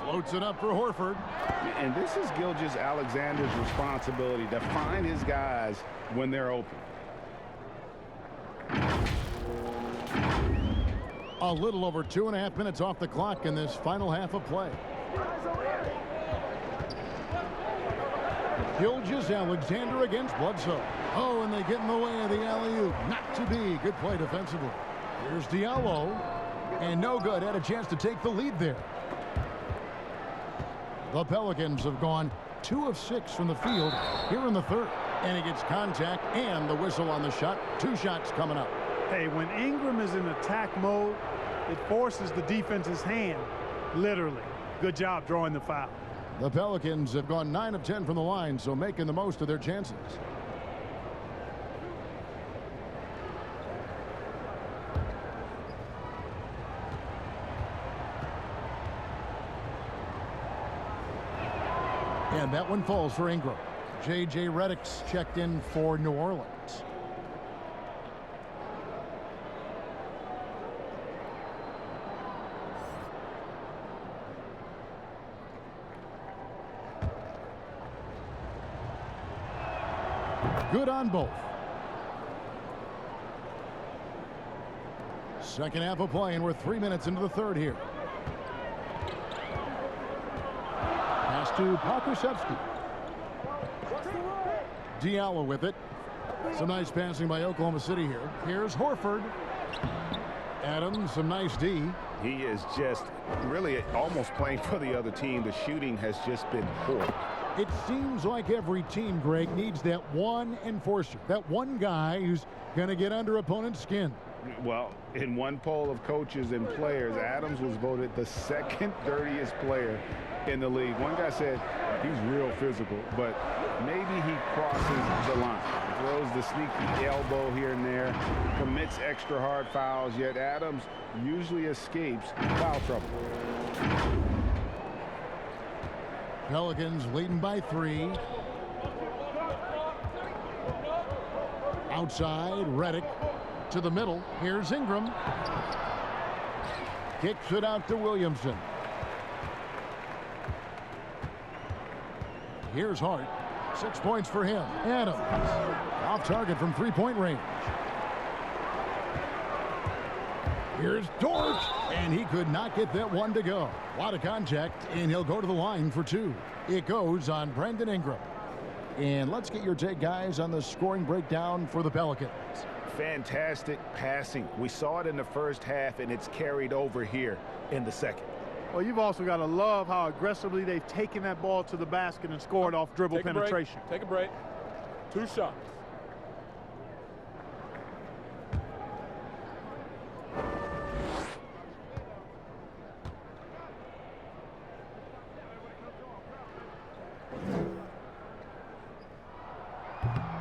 Floats it up for Horford. And this is Gilgeous-Alexander's responsibility to find his guys when they're open. A little over 2.5 minutes off the clock in this final half of play. Gilgeous-Alexander against Bledsoe. Oh, and they get in the way of the alley-oop. Not to be. Good play defensively. Here's Diallo. And no good. Had a chance to take the lead there. The Pelicans have gone 2 of 6 from the field here in the third. And he gets contact and the whistle on the shot. 2 shots coming up. Hey, when Ingram is in attack mode, it forces the defense's hand, literally. Good job drawing the foul. The Pelicans have gone 9 of 10 from the line, so making the most of their chances. And that one falls for Ingram. J.J. Redick's checked in for New Orleans. Good on both. Second half of play, and we're 3 minutes into the third here. Pass to Pokusevski. Diallo with it. Some nice passing by Oklahoma City here. Here's Horford. Adams, some nice D. He is just really almost playing for the other team. The shooting has just been poor. It seems like every team, Greg, needs that one enforcer, that one guy who's going to get under opponent's skin. Well, in one poll of coaches and players, Adams was voted the 2nd dirtiest player in the league. One guy said he's real physical, but maybe he crosses the line. Throws the sneaky elbow here and there, commits extra hard fouls, yet Adams usually escapes foul trouble. Pelicans leading by 3. Outside, Redick to the middle. Here's Ingram. Kicks it out to Williamson. Here's Hart. 6 points for him. Adams off target from 3-point range. Here's Dort, and he could not get that one to go. A lot of contact, and he'll go to the line for 2. It goes on Brandon Ingram. And let's get your take, guys, on the scoring breakdown for the Pelicans. Fantastic passing. We saw it in the first half, and it's carried over here in the second. Well, you've also got to love how aggressively they've taken that ball to the basket and scored off dribble penetration. Take a break. 2 shots.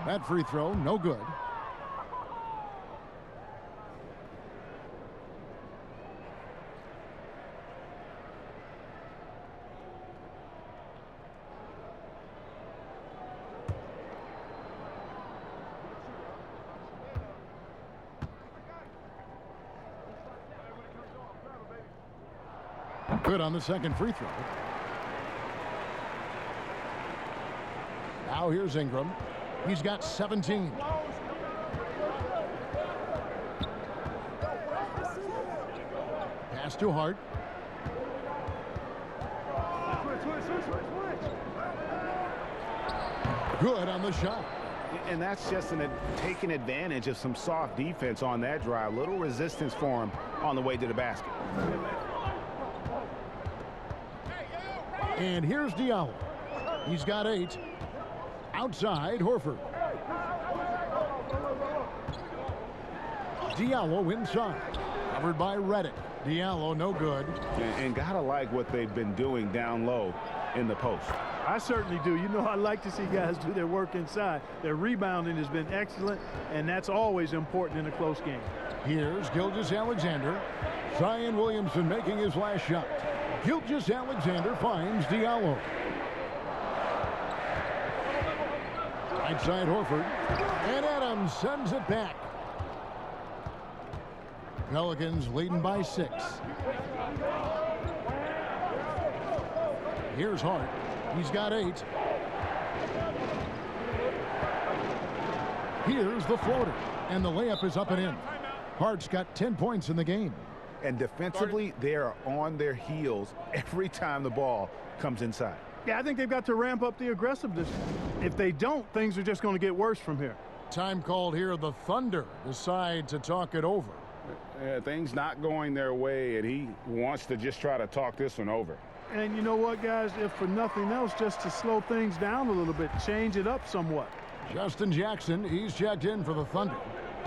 That free throw, no good. Good on the second free throw. Now here's Ingram. He's got 17. Pass to Hart. Good on the shot. And that's just taking advantage of some soft defense on that drive. Little resistance for him on the way to the basket. And here's Diallo. He's got 8. Outside, Horford. Diallo inside. Covered by Redick. Diallo no good. And gotta like what they've been doing down low in the post. I certainly do. You know, I like to see guys do their work inside. Their rebounding has been excellent, and that's always important in a close game. Here's Gilgeous-Alexander. Zion Williamson making his last shot. Gilgeous-Alexander finds Diallo. Right side Horford. And Adams sends it back. Pelicans leading by 6. Here's Hart. He's got 8. Here's the floater. And the layup is up and in. Hart's got 10 points in the game. And defensively, they are on their heels every time the ball comes inside. Yeah, I think they've got to ramp up the aggressiveness. If they don't, things are just going to get worse from here. Time called here. The Thunder decide to talk it over. Things not going their way, and he wants to just try to talk this one over. And you know what, guys? If for nothing else, just to slow things down a little bit, change it up somewhat. Justin Jackson, he's checked in for the Thunder.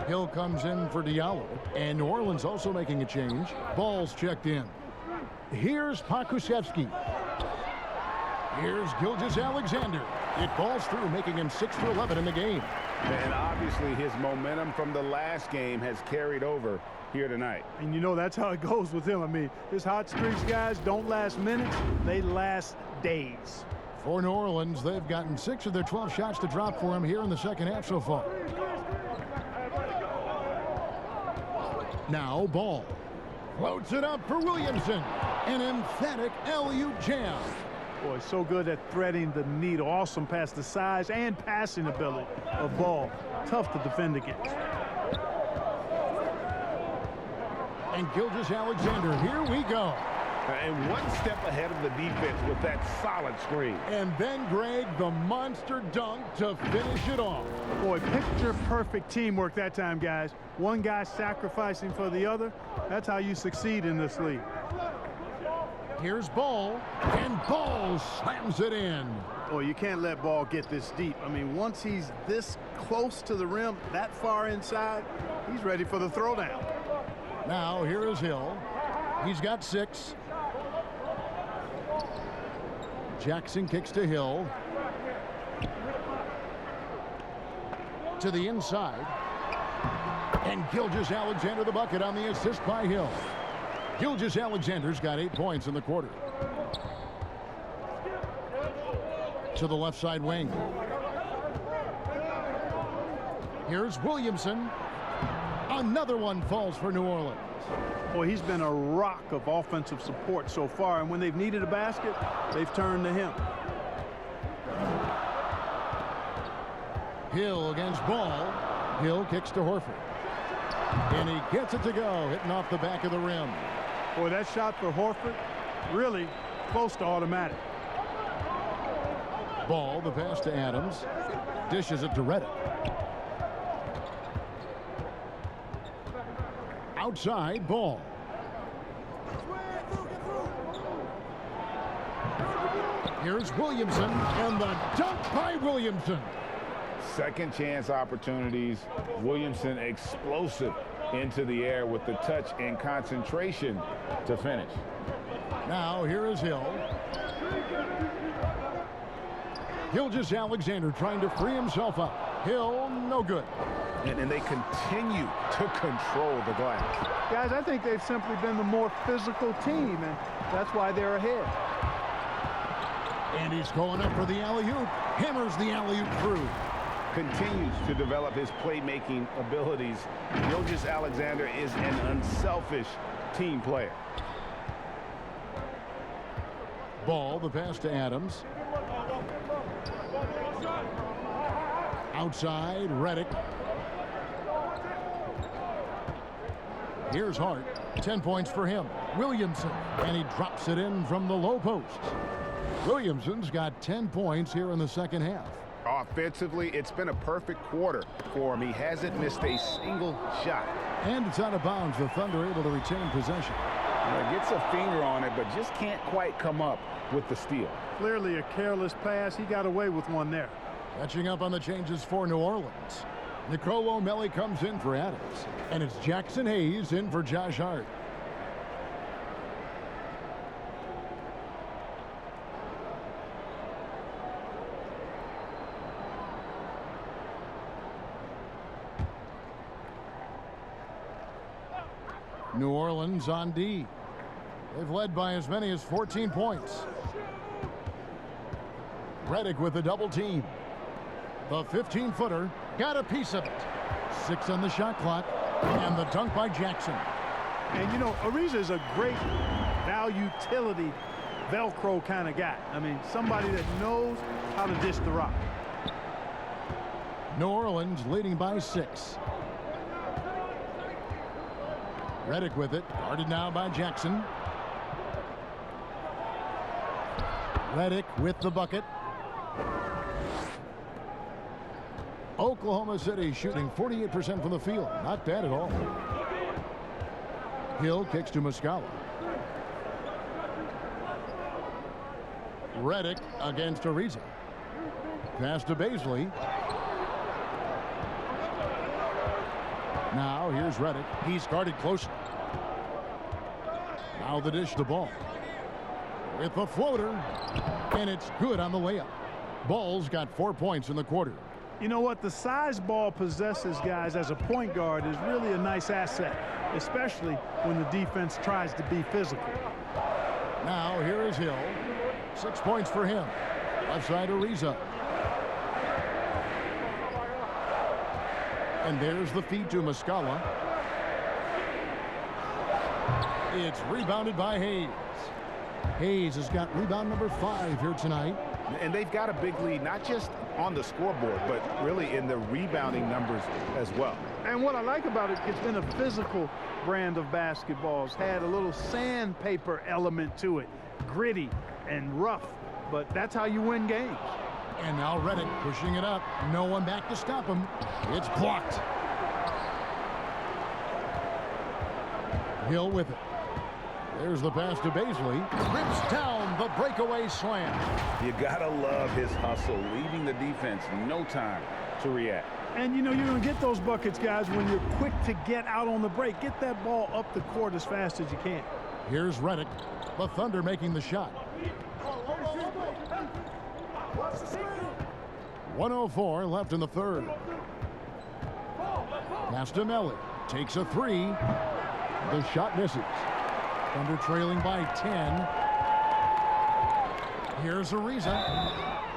Hill comes in for Diallo. And New Orleans also making a change. Ball's checked in. Here's Pokusevski. Here's Gilgeous-Alexander. It falls through, making him 6 for 11 in the game. And obviously his momentum from the last game has carried over here tonight. And you know that's how it goes with him. I mean, his hot streaks, guys, don't last minutes. They last days. For New Orleans, they've gotten 6 of their 12 shots to drop for him here in the second half so far. Now Ball. Floats it up for Williamson. An emphatic alley-oop jam. Boy, so good at threading the needle. Awesome pass, the size and passing ability of Ball. Tough to defend against. And Gilgeous-Alexander, here we go. And one step ahead of the defense with that solid screen. And then Greg, the monster dunk to finish it off. Boy, picture-perfect teamwork that time, guys. One guy sacrificing for the other. That's how you succeed in this league. Here's Ball, and Ball slams it in. Oh, you can't let Ball get this deep. I mean, once he's this close to the rim, that far inside, he's ready for the throwdown. Now, here is Hill. He's got 6. Jackson kicks to Hill. To the inside. And Gilgeous-Alexander the bucket on the assist by Hill. Gilgeous-Alexander's got 8 points in the quarter. To the left side wing. Here's Williamson. Another one falls for New Orleans. Boy, he's been a rock of offensive support so far, and when they've needed a basket, they've turned to him. Hill against Ball. Hill kicks to Horford. And he gets it to go, hitting off the back of the rim. Boy, that shot for Horford, really close to automatic. Ball, the pass to Adams. Dishes it to Redick. Outside, Ball. Here's Williamson, and the dunk by Williamson. Second chance opportunities. Williamson explosive into the air with the touch and concentration to finish. Now here is Hill. Gilgeous-Alexander trying to free himself up. Hill, no good. And they continue to control the glass. Guys, I think they've simply been the more physical team, and that's why they're ahead. And he's going up for the alley-oop. Hammers the alley-oop through. Continues to develop his playmaking abilities. Gilgeous-Alexander is an unselfish team player. Ball, the pass to Adams. Outside, Redick. Here's Hart. 10 points for him. Williamson. And he drops it in from the low post. Williamson's got 10 points here in the second half. Offensively, it's been a perfect quarter for him. He hasn't missed a single shot. And it's out of bounds. The Thunder able to retain possession. Gets a finger on it, but just can't quite come up with the steal. Clearly a careless pass. He got away with one there. Catching up on the changes for New Orleans. Nicole O'Malley comes in for Adams. And it's Jackson Hayes in for Josh Hart. New Orleans on D. They've led by as many as 14 points. Redick with a double team. The 15-footer got a piece of it. 6 on the shot clock. And the dunk by Jackson. And, you know, Ariza is a great value-utility Velcro kind of guy. I mean, somebody that knows how to dish the rock. New Orleans leading by 6. Redick with it, guarded now by Jackson. Redick with the bucket. Oklahoma City shooting 48% from the field. Not bad at all. Hill kicks to Muscala. Redick against Ariza. Pass to Baisley. Now here's Redick. He's guarded closely. Now the dish to Ball. With the floater. And it's good on the layup. Ball's got 4 points in the quarter. You know what? The size Ball possesses, guys, as a point guard is really a nice asset, especially when the defense tries to be physical. Now here is Hill. 6 points for him. Left side Ariza. And there's the feed to Muscala. It's rebounded by Hayes. Hayes has got rebound number 5 here tonight. And they've got a big lead, not just on the scoreboard, but really in the rebounding numbers as well. And what I like about it, it's been a physical brand of basketball. It's had a little sandpaper element to it. Gritty and rough, but that's how you win games. And now Redick pushing it up. No one back to stop him. It's blocked. Hill with it. There's the pass to Baisley. Rips down the breakaway slam. You gotta love his hustle, leaving the defense no time to react. And you know you're gonna get those buckets, guys, when you're quick to get out on the break. Get that ball up the court as fast as you can. Here's Redick. The Thunder making the shot. 1:04 left in the third. Pass to Melly. Takes a 3. The shot misses. Thunder trailing by 10. Here's Ariza.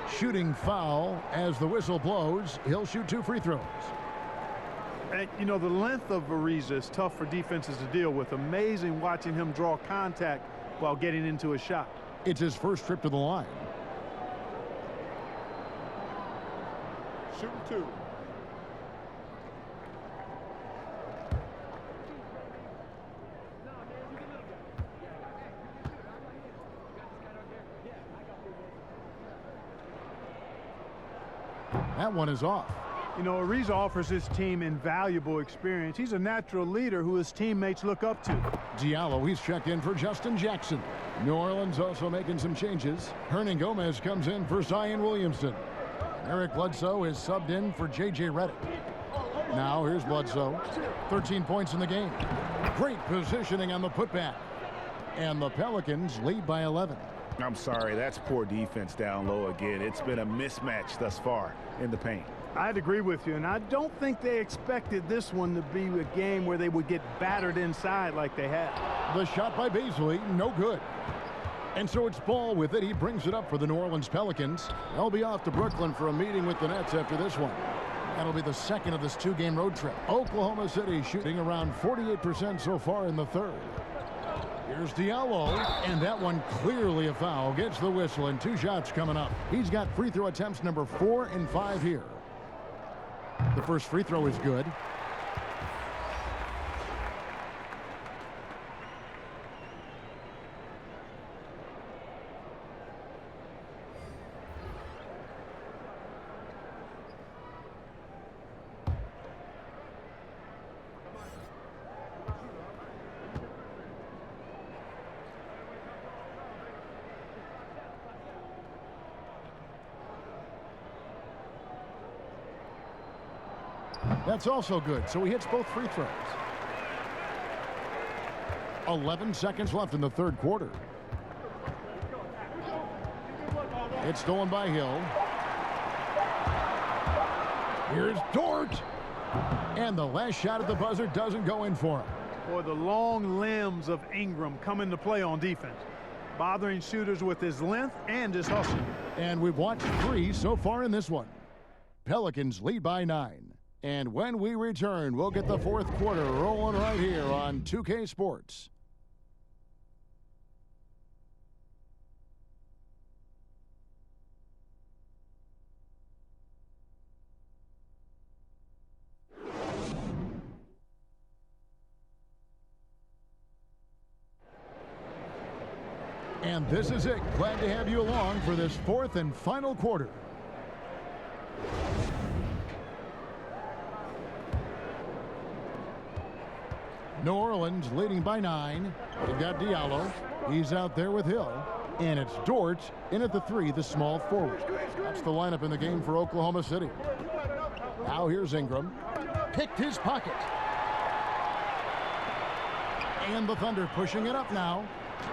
Shooting foul as the whistle blows. He'll shoot 2 free throws. And, you know, the length of Ariza is tough for defenses to deal with. Amazing watching him draw contact while getting into a shot. It's his first trip to the line. Shooting 2. That one is off. You know, Ariza offers his team invaluable experience. He's a natural leader who his teammates look up to. Diallo, he's checked in for Justin Jackson. New Orleans also making some changes. Hernan Gomez comes in for Zion Williamson. Eric Bledsoe is subbed in for J.J. Redick. Now here's Bledsoe. 13 points in the game. Great positioning on the putback. And the Pelicans lead by 11. I'm sorry, that's poor defense down low again. It's been a mismatch thus far in the paint. I'd agree with you, and I don't think they expected this one to be a game where they would get battered inside like they had. The shot by Baisley, no good. And so it's Ball with it. He brings it up for the New Orleans Pelicans. They'll be off to Brooklyn for a meeting with the Nets after this one. That'll be the second of this 2-game road trip. Oklahoma City shooting around 48% so far in the third. Here's Diallo, and that one clearly a foul. Gets the whistle, and 2 shots coming up. He's got free throw attempts number 4 and 5 here. The first free throw is good. That's also good, so he hits both free throws. 11 seconds left in the third quarter. It's stolen by Hill. Here's Dort. And the last shot at the buzzer doesn't go in for him. Boy, the long limbs of Ingram come into play on defense, bothering shooters with his length and his hustle. And we've watched 3 so far in this one. Pelicans lead by 9. And when we return, we'll get the fourth quarter rolling right here on 2K Sports. And this is it. Glad to have you along for this fourth and final quarter. New Orleans leading by 9. They've got Diallo. He's out there with Hill. And it's Dort in at the 3, the small forward. That's the lineup in the game for Oklahoma City. Now here's Ingram. Picked his pocket. And the Thunder pushing it up now.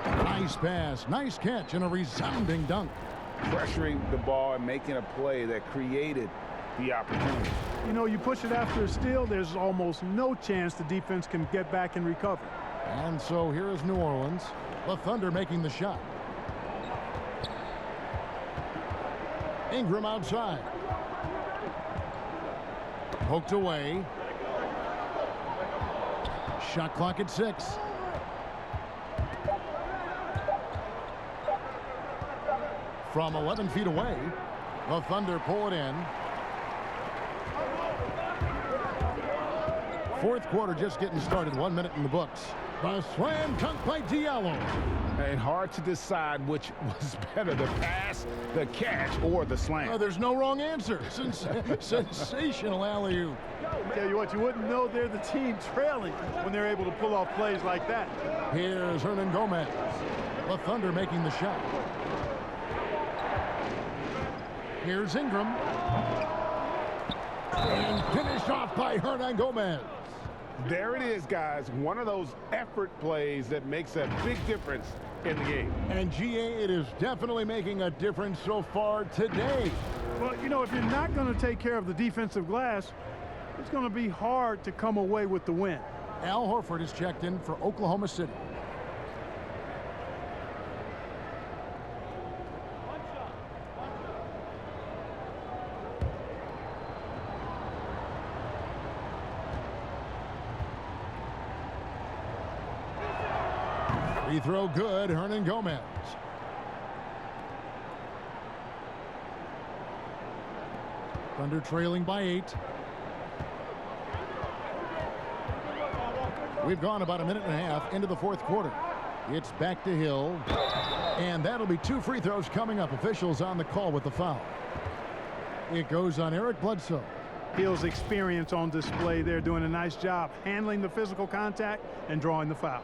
Nice pass, nice catch, and a resounding dunk. Pressuring the ball and making a play that created the opportunity. You know, you push it after a steal, there's almost no chance the defense can get back and recover. And so here is New Orleans. The Thunder making the shot. Ingram outside. Poked away. Shot clock at 6. From 11 feet away, the Thunder pull it in. Fourth quarter just getting started. 1 minute in the books. A slam dunk by Diallo. And hard to decide which was better, the pass, the catch, or the slam. There's no wrong answer. Sensational alley-oop. Tell you what, you wouldn't know they're the team trailing when they're able to pull off plays like that. Here's Hernan Gomez. The Thunder making the shot. Here's Ingram. And finished off by Hernan Gomez. There it is, guys. One of those effort plays that makes a big difference in the game. And GA, it is definitely making a difference so far today. Well, you know, if you're not going to take care of the defensive glass, it's going to be hard to come away with the win. Al Horford is checked in for Oklahoma City. Free throw good, Hernan Gomez. Thunder trailing by 8. We've gone about a minute and a half into the fourth quarter. It's back to Hill. And that'll be 2 free throws coming up. Officials on the call with the foul. It goes on Eric Bledsoe. Hill's experience on display there, doing a nice job handling the physical contact and drawing the foul.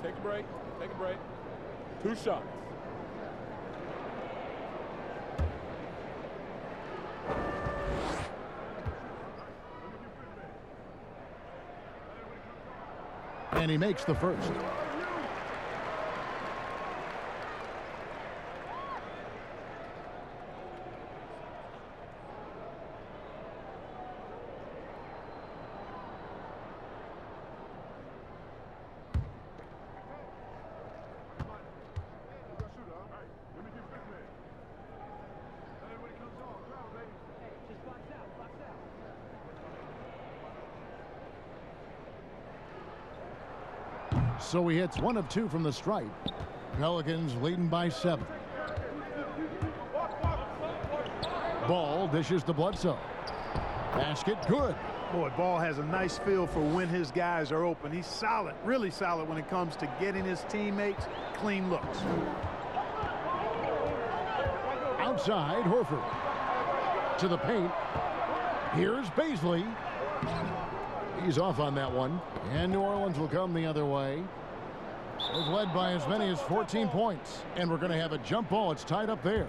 Take a break. Take a break. 2 shots. And he makes the first. So he hits 1 of 2 from the stripe. Pelicans leading by 7. Ball dishes to Bledsoe. Basket good. Boy, Ball has a nice feel for when his guys are open. He's solid, really solid when it comes to getting his teammates clean looks. Outside, Horford. To the paint. Here's Baisley. He's off on that one. And New Orleans will come the other way. They've led by as many as 14 points, and we're going to have a jump ball. It's tied up there.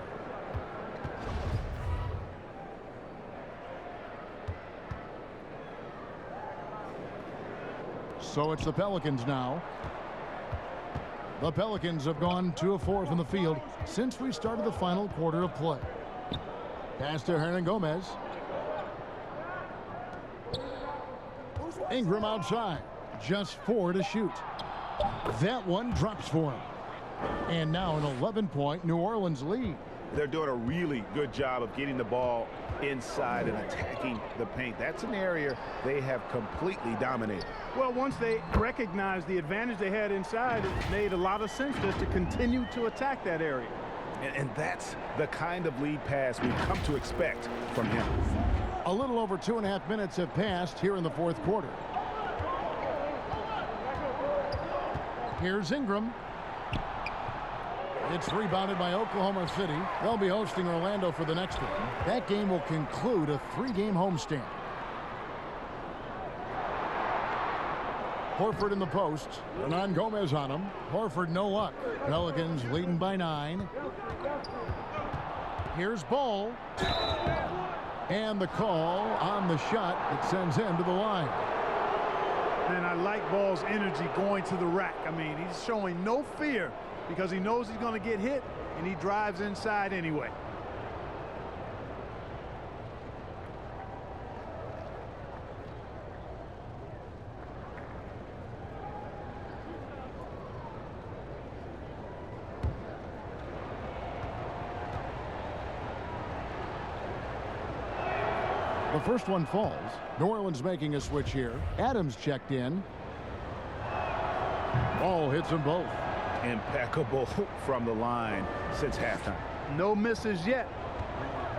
So it's the Pelicans now. The Pelicans have gone 2 of 4 from the field since we started the final quarter of play. Pass to Hernan Gomez. Ingram outside. Just 4 to shoot. That one drops for him. And now an 11-point New Orleans lead. They're doing a really good job of getting the ball inside and attacking the paint. That's an area they have completely dominated. Well, once they recognized the advantage they had inside, it made a lot of sense just to continue to attack that area. And that's the kind of lead pass we've come to expect from him. A little over 2.5 minutes have passed here in the fourth quarter. Here's Ingram. It's rebounded by Oklahoma City. They'll be hosting Orlando for the next one. That game will conclude a 3-game homestand. Horford in the post. Hernan Gomez on him. Horford no luck. Pelicans leading by 9. Here's Ball. And the call on the shot that sends him to the line. And I like Ball's energy going to the rack. I mean, he's showing no fear because he knows he's going to get hit, and he drives inside anyway. The first one falls. New Orleans making a switch here. Adams checked in. Ball hits them both. Impeccable from the line since halftime. No misses yet.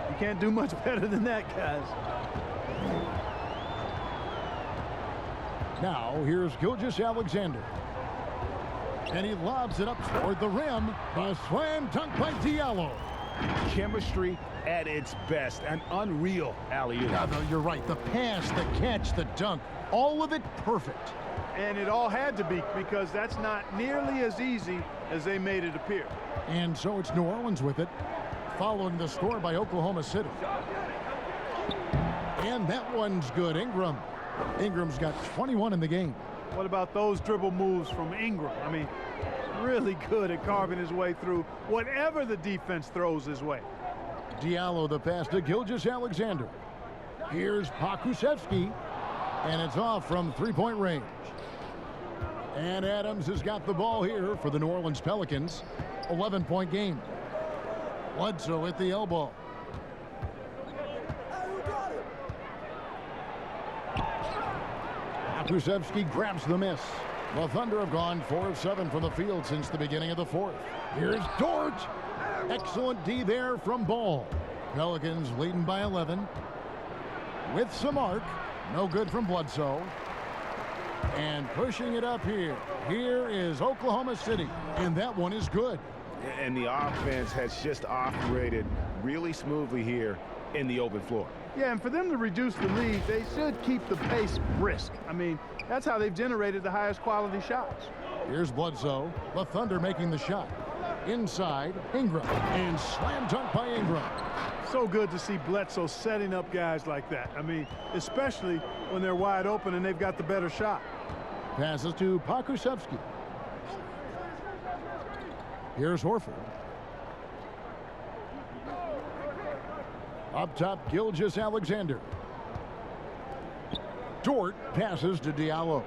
You can't do much better than that, guys. Now here's Gilgeous-Alexander. And he lobs it up toward the rim. A slam dunk by Diallo. Chemistry at its best. An unreal alley-oop. Yeah, no, you're right. The pass, the catch, the dunk. All of it perfect. And it all had to be, because that's not nearly as easy as they made it appear. And so it's New Orleans with it, following the score by Oklahoma City. And that one's good. Ingram's got 21 in the game. What about those dribble moves from Ingram? I mean, really good at carving his way through whatever the defense throws his way. Diallo the pass to Gilgeous-Alexander. Here's Pokusevski, and it's off from 3-point range. And Adams has got the ball here for the New Orleans Pelicans. 11-point game. Bledsoe at the elbow. Pokusevski grabs the miss. The Thunder have gone 4 of 7 from the field since the beginning of the fourth. Here's Dort. Excellent D there from Ball. Pelicans leading by 11. With some arc. No good from Bledsoe. And pushing it up here. Here is Oklahoma City. And that one is good. And the offense has just operated really smoothly here in the open floor. Yeah, and for them to reduce the lead, they should keep the pace brisk. I mean, that's how they've generated the highest quality shots. Here's Bledsoe. The Thunder making the shot. Inside, Ingram. And slam dunk by Ingram. So good to see Bledsoe setting up guys like that. I mean, especially when they're wide open and they've got the better shot. Passes to Pokusevski. Here's Horford. Up top, Gilgeous-Alexander. Dort passes to Diallo.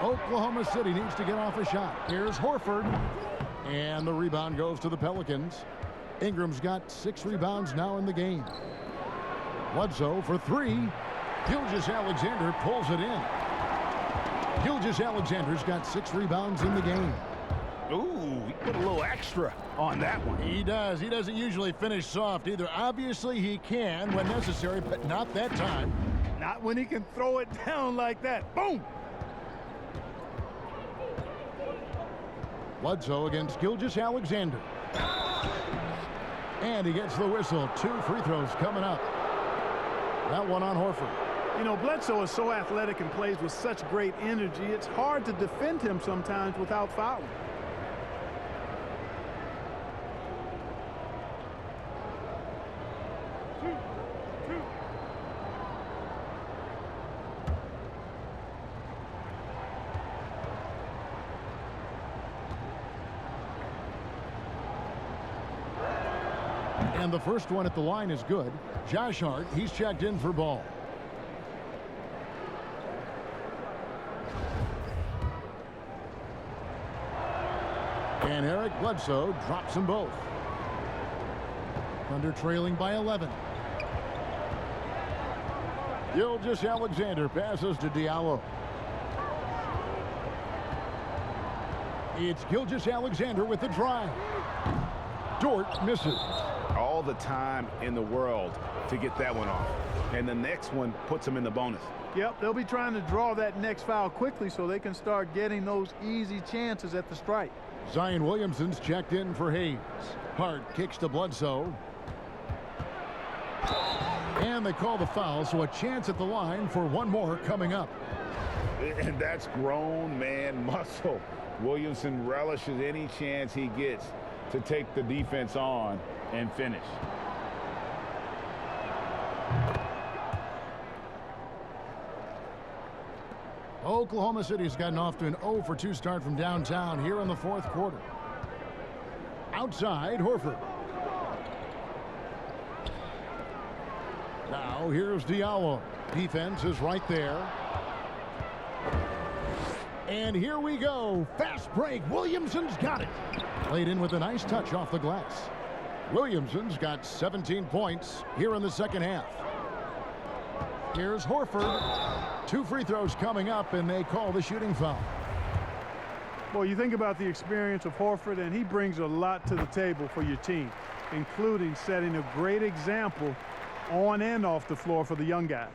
Oklahoma City needs to get off a shot. Here's Horford. And the rebound goes to the Pelicans. Ingram's got 6 rebounds now in the game. Bledsoe for 3. Gilgeous-Alexander pulls it in. Gilgeous-Alexander's got 6 rebounds in the game. Ooh, he put a little extra on that one. He does. He doesn't usually finish soft either. Obviously, he can when necessary, but not that time. Not when he can throw it down like that. Boom! Bledsoe against Gilgeous-Alexander. And he gets the whistle. 2 free throws coming up. That one on Horford. You know, Bledsoe is so athletic and plays with such great energy, it's hard to defend him sometimes without fouling. And the first one at the line is good. Josh Hart, he's checked in for ball. And Eric Bledsoe drops them both. Thunder trailing by 11. Gilgeous-Alexander passes to Diallo. It's Gilgeous-Alexander with the drive. Dort misses. All the time in the world to get that one off. And the next one puts them in the bonus. Yep, they'll be trying to draw that next foul quickly so they can start getting those easy chances at the stripe. Zion Williamson's checked in for Hayes. Hart kicks to Bledsoe. And they call the foul, so a chance at the line for one more coming up. And that's grown man muscle. Williamson relishes any chance he gets to take the defense on and finish. Oklahoma City's gotten off to an 0-for-2 start from downtown here in the fourth quarter. Outside, Horford. Now here's Diallo. Defense is right there. And here we go. Fast break. Williamson's got it. Played in with a nice touch off the glass. Williamson's got 17 points here in the second half. Here's Horford. 2 free throws coming up, and they call the shooting foul. Well, you think about the experience of Horford, and he brings a lot to the table for your team, including setting a great example on and off the floor for the young guys.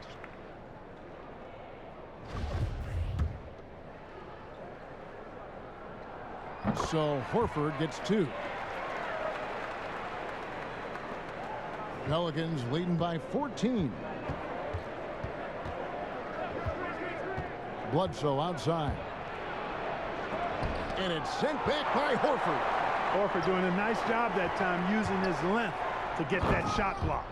So Horford gets 2. Pelicans leading by 14. Bledsoe outside. And it's sent back by Horford. Horford doing a nice job that time using his length to get that shot block.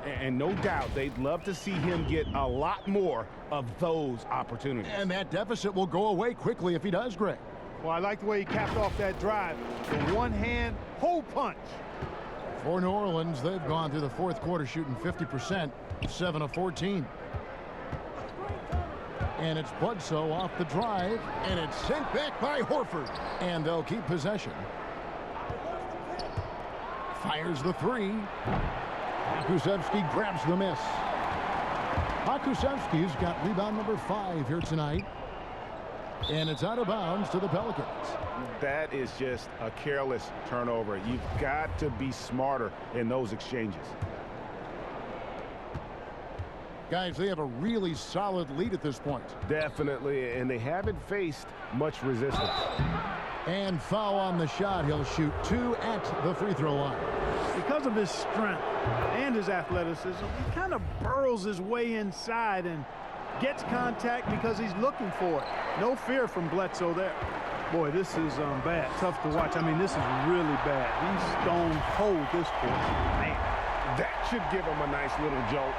And no doubt they'd love to see him get a lot more of those opportunities. And that deficit will go away quickly if he does, Greg. Well, I like the way he capped off that drive. The one-hand hole punch. For New Orleans, they've gone through the fourth quarter shooting 50%, 7 of 14. And it's Bledsoe off the drive, and it's sent back by Horford. And they'll keep possession. Fires the 3. Pokusevski grabs the miss. Pokusevski's got rebound number 5 here tonight. And it's out of bounds to the Pelicans. That is just a careless turnover. You've got to be smarter in those exchanges. Guys, they have a really solid lead at this point. Definitely, and they haven't faced much resistance. And foul on the shot. He'll shoot 2 at the free throw line. Because of his strength and his athleticism, he kind of burrows his way inside and gets contact because he's looking for it. No fear from Bledsoe there. Boy, this is bad. Tough to watch. I mean, this is really bad. He's stone cold this course. Man, that should give him a nice little jolt.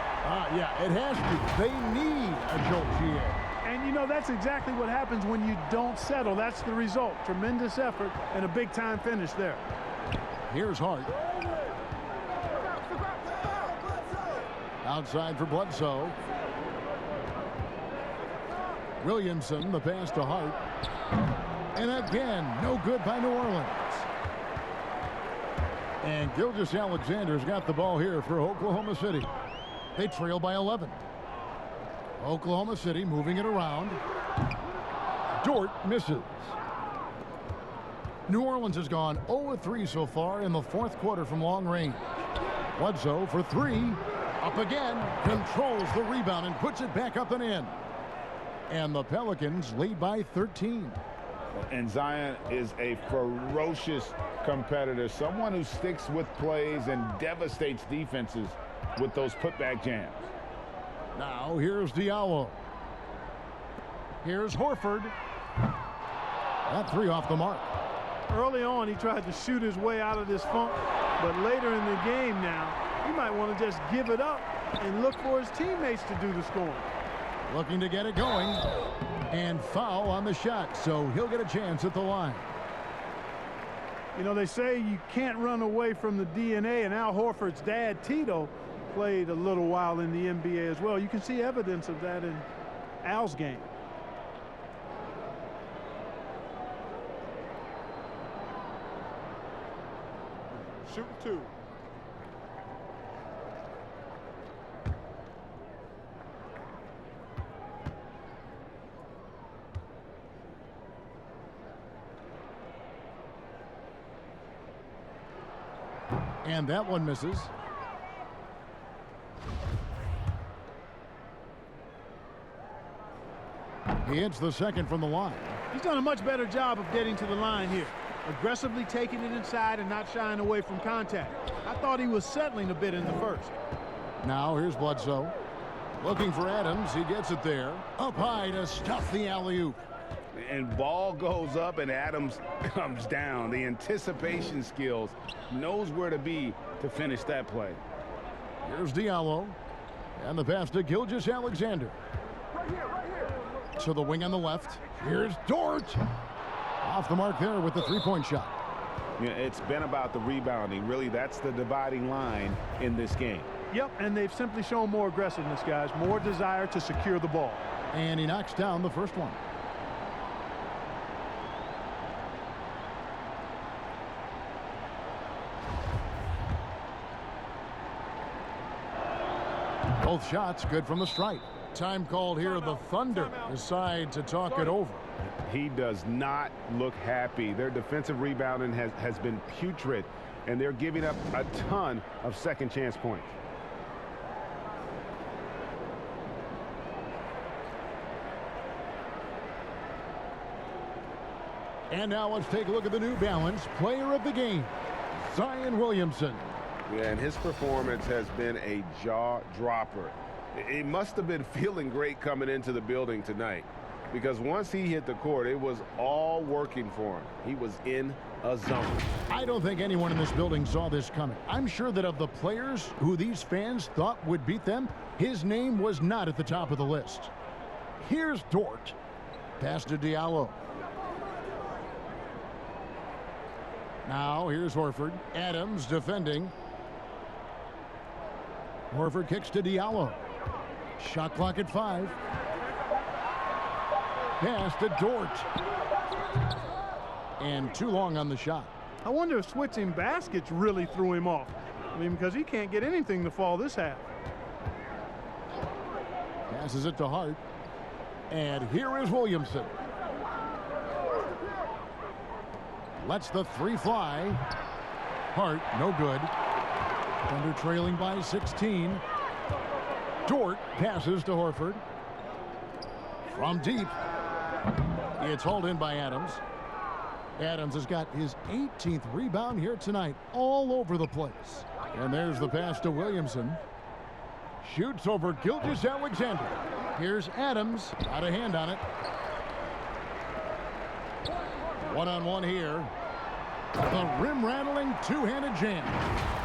Yeah, it has to. They need a jolt here. And, you know, that's exactly what happens when you don't settle. That's the result. Tremendous effort and a big-time finish there. Here's Hart. Outside for Bledsoe. Williamson, the pass to Hart. And again, no good by New Orleans. And Gilgeous-Alexander's got the ball here for Oklahoma City. They trail by 11. Oklahoma City moving it around. Dort misses. New Orleans has gone 0-3 so far in the fourth quarter from long range. Bledsoe for 3. Up again. Controls the rebound and puts it back up and in. And the Pelicans lead by 13. And Zion is a ferocious competitor, someone who sticks with plays and devastates defenses with those putback jams. Now here's Diallo. Here's Horford. That three off the mark. Early on, he tried to shoot his way out of this funk, but later in the game now, he might want to just give it up and look for his teammates to do the scoring. Looking to get it going. And foul on the shot, so he'll get a chance at the line. You know, they say you can't run away from the DNA, and Al Horford's dad, Tito, played a little while in the NBA as well. You can see evidence of that in Al's game. Shoot two. And that one misses. He hits the second from the line. He's done a much better job of getting to the line here. Aggressively taking it inside and not shying away from contact. I thought he was settling a bit in the first. Now here's Bledsoe. Looking for Adams. He gets it there. Up high to stuff the alley-oop. And ball goes up and Adams comes down. The anticipation skills, knows where to be to finish that play. Here's Diallo. And the pass to Gilgeous-Alexander. Right here. To the wing on the left. Here's Dort. Off the mark there with the three-point shot. You know, it's been about the rebounding. Really, that's the dividing line in this game. Yep, and they've simply shown more aggressiveness, guys. More desire to secure the ball. And he knocks down the first one. Both shots good from the stripe. Time called here. The Thunder decide to talk it over. He does not look happy. Their defensive rebounding has been putrid, and they're giving up a ton of second chance points. And now let's take a look at the New Balance player of the game, Zion Williamson. Yeah, and his performance has been a jaw-dropper. He must have been feeling great coming into the building tonight, because once he hit the court, it was all working for him. He was in a zone. I don't think anyone in this building saw this coming. I'm sure that of the players who these fans thought would beat them, his name was not at the top of the list. Here's Dort. Pass to Diallo. Now here's Horford. Adams defending. Horford kicks to Diallo. Shot clock at 5. Pass to Dort. And too long on the shot. I wonder if switching baskets really threw him off. I mean, because he can't get anything to fall this half. Passes it to Hart. And here is Williamson. Lets the three fly. Hart, no good. Thunder trailing by 16. Dort passes to Horford. From deep. It's hauled in by Adams. Adams has got his 18th rebound here tonight, all over the place. And there's the pass to Williamson. Shoots over Gilgeous-Alexander. Here's Adams. Got a hand on it. One-on-one here. The rim-rattling two-handed jam.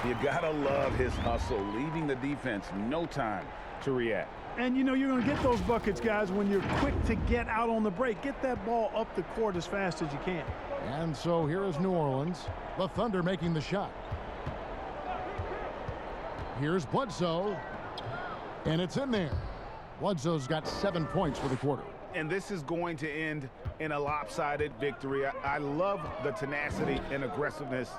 You gotta love his hustle, leaving the defense no time to react. And you know you're going to get those buckets, guys, when you're quick to get out on the break. Get that ball up the court as fast as you can. And so here is New Orleans. The Thunder making the shot. Here's Bledsoe. And it's in there. Bledsoe's got 7 points for the quarter. And this is going to end in a lopsided victory. I love the tenacity and aggressiveness,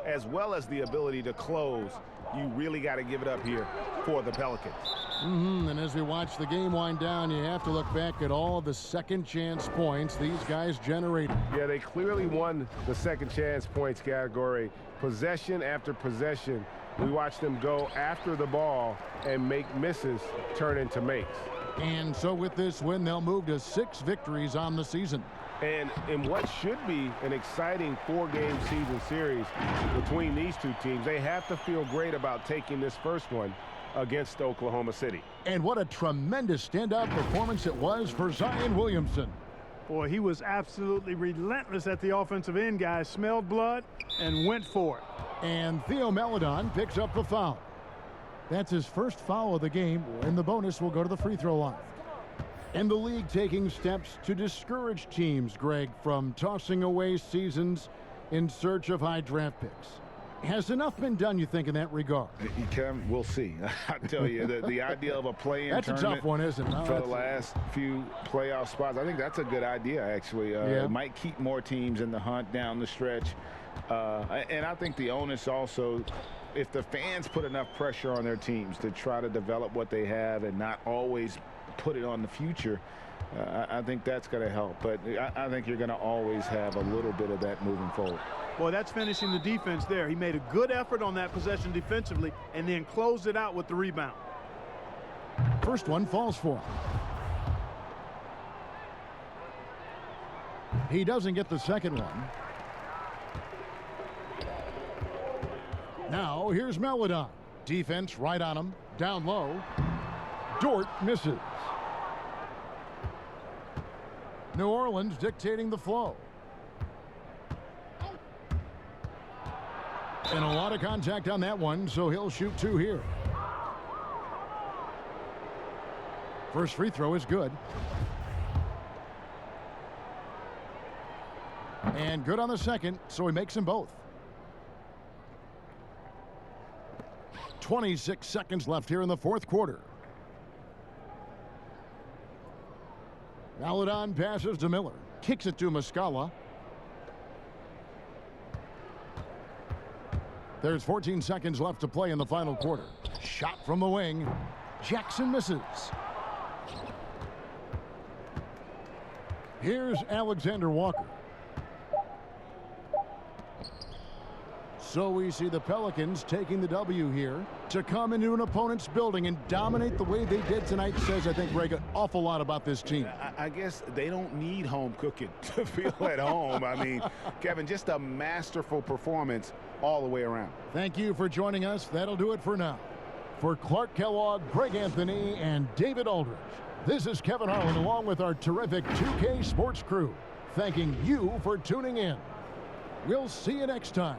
as well as the ability to close. You really got to give it up here for the Pelicans. And as we watch the game wind down, you have to look back at all the second chance points these guys generated. Yeah, they clearly won the second chance points category. Possession after possession, we watched them go after the ball and make misses turn into makes. And so with this win, they'll move to 6 victories on the season. And in what should be an exciting 4-game season series between these two teams, they have to feel great about taking this first one against Oklahoma City. And what a tremendous standout performance it was for Zion Williamson. Boy, he was absolutely relentless at the offensive end, guys. Smelled blood and went for it. And Theo Maledon picks up the foul. That's his first foul of the game, and the bonus will go to the free throw line. And the league taking steps to discourage teams, Greg, from tossing away seasons in search of high draft picks. Has enough been done, you think, in that regard? We'll see. I tell you, the idea of a play-in tournament. That's a tough one, isn't it? No, for the last few playoff spots, I think that's a good idea, actually. It might keep more teams in the hunt down the stretch. And I think the onus also, if the fans put enough pressure on their teams to try to develop what they have and not always put it on the future, I think that's going to help. But I think you're going to always have a little bit of that moving forward. Boy, that's finishing the defense there. He made a good effort on that possession defensively and then closed it out with the rebound. First one falls for him. He doesn't get the second one. Now here's Maledon. Defense right on him. Down low. Dort misses. New Orleans dictating the flow. And a lot of contact on that one, so he'll shoot 2 here. First free throw is good. And good on the second, so he makes them both. 26 seconds left here in the fourth quarter. Maledon passes to Miller. Kicks it to Muscala. There's 14 seconds left to play in the final quarter. Shot from the wing. Jackson misses. Here's Alexander Walker. So we see the Pelicans taking the W here. To come into an opponent's building and dominate the way they did tonight says, I think, Greg, an awful lot about this team. I guess they don't need home cooking to feel at home. I mean, Kevin, just a masterful performance all the way around. Thank you for joining us. That'll do it for now. For Clark Kellogg, Greg Anthony, and David Aldridge, this is Kevin Harlan along with our terrific 2K Sports crew, thanking you for tuning in. We'll see you next time.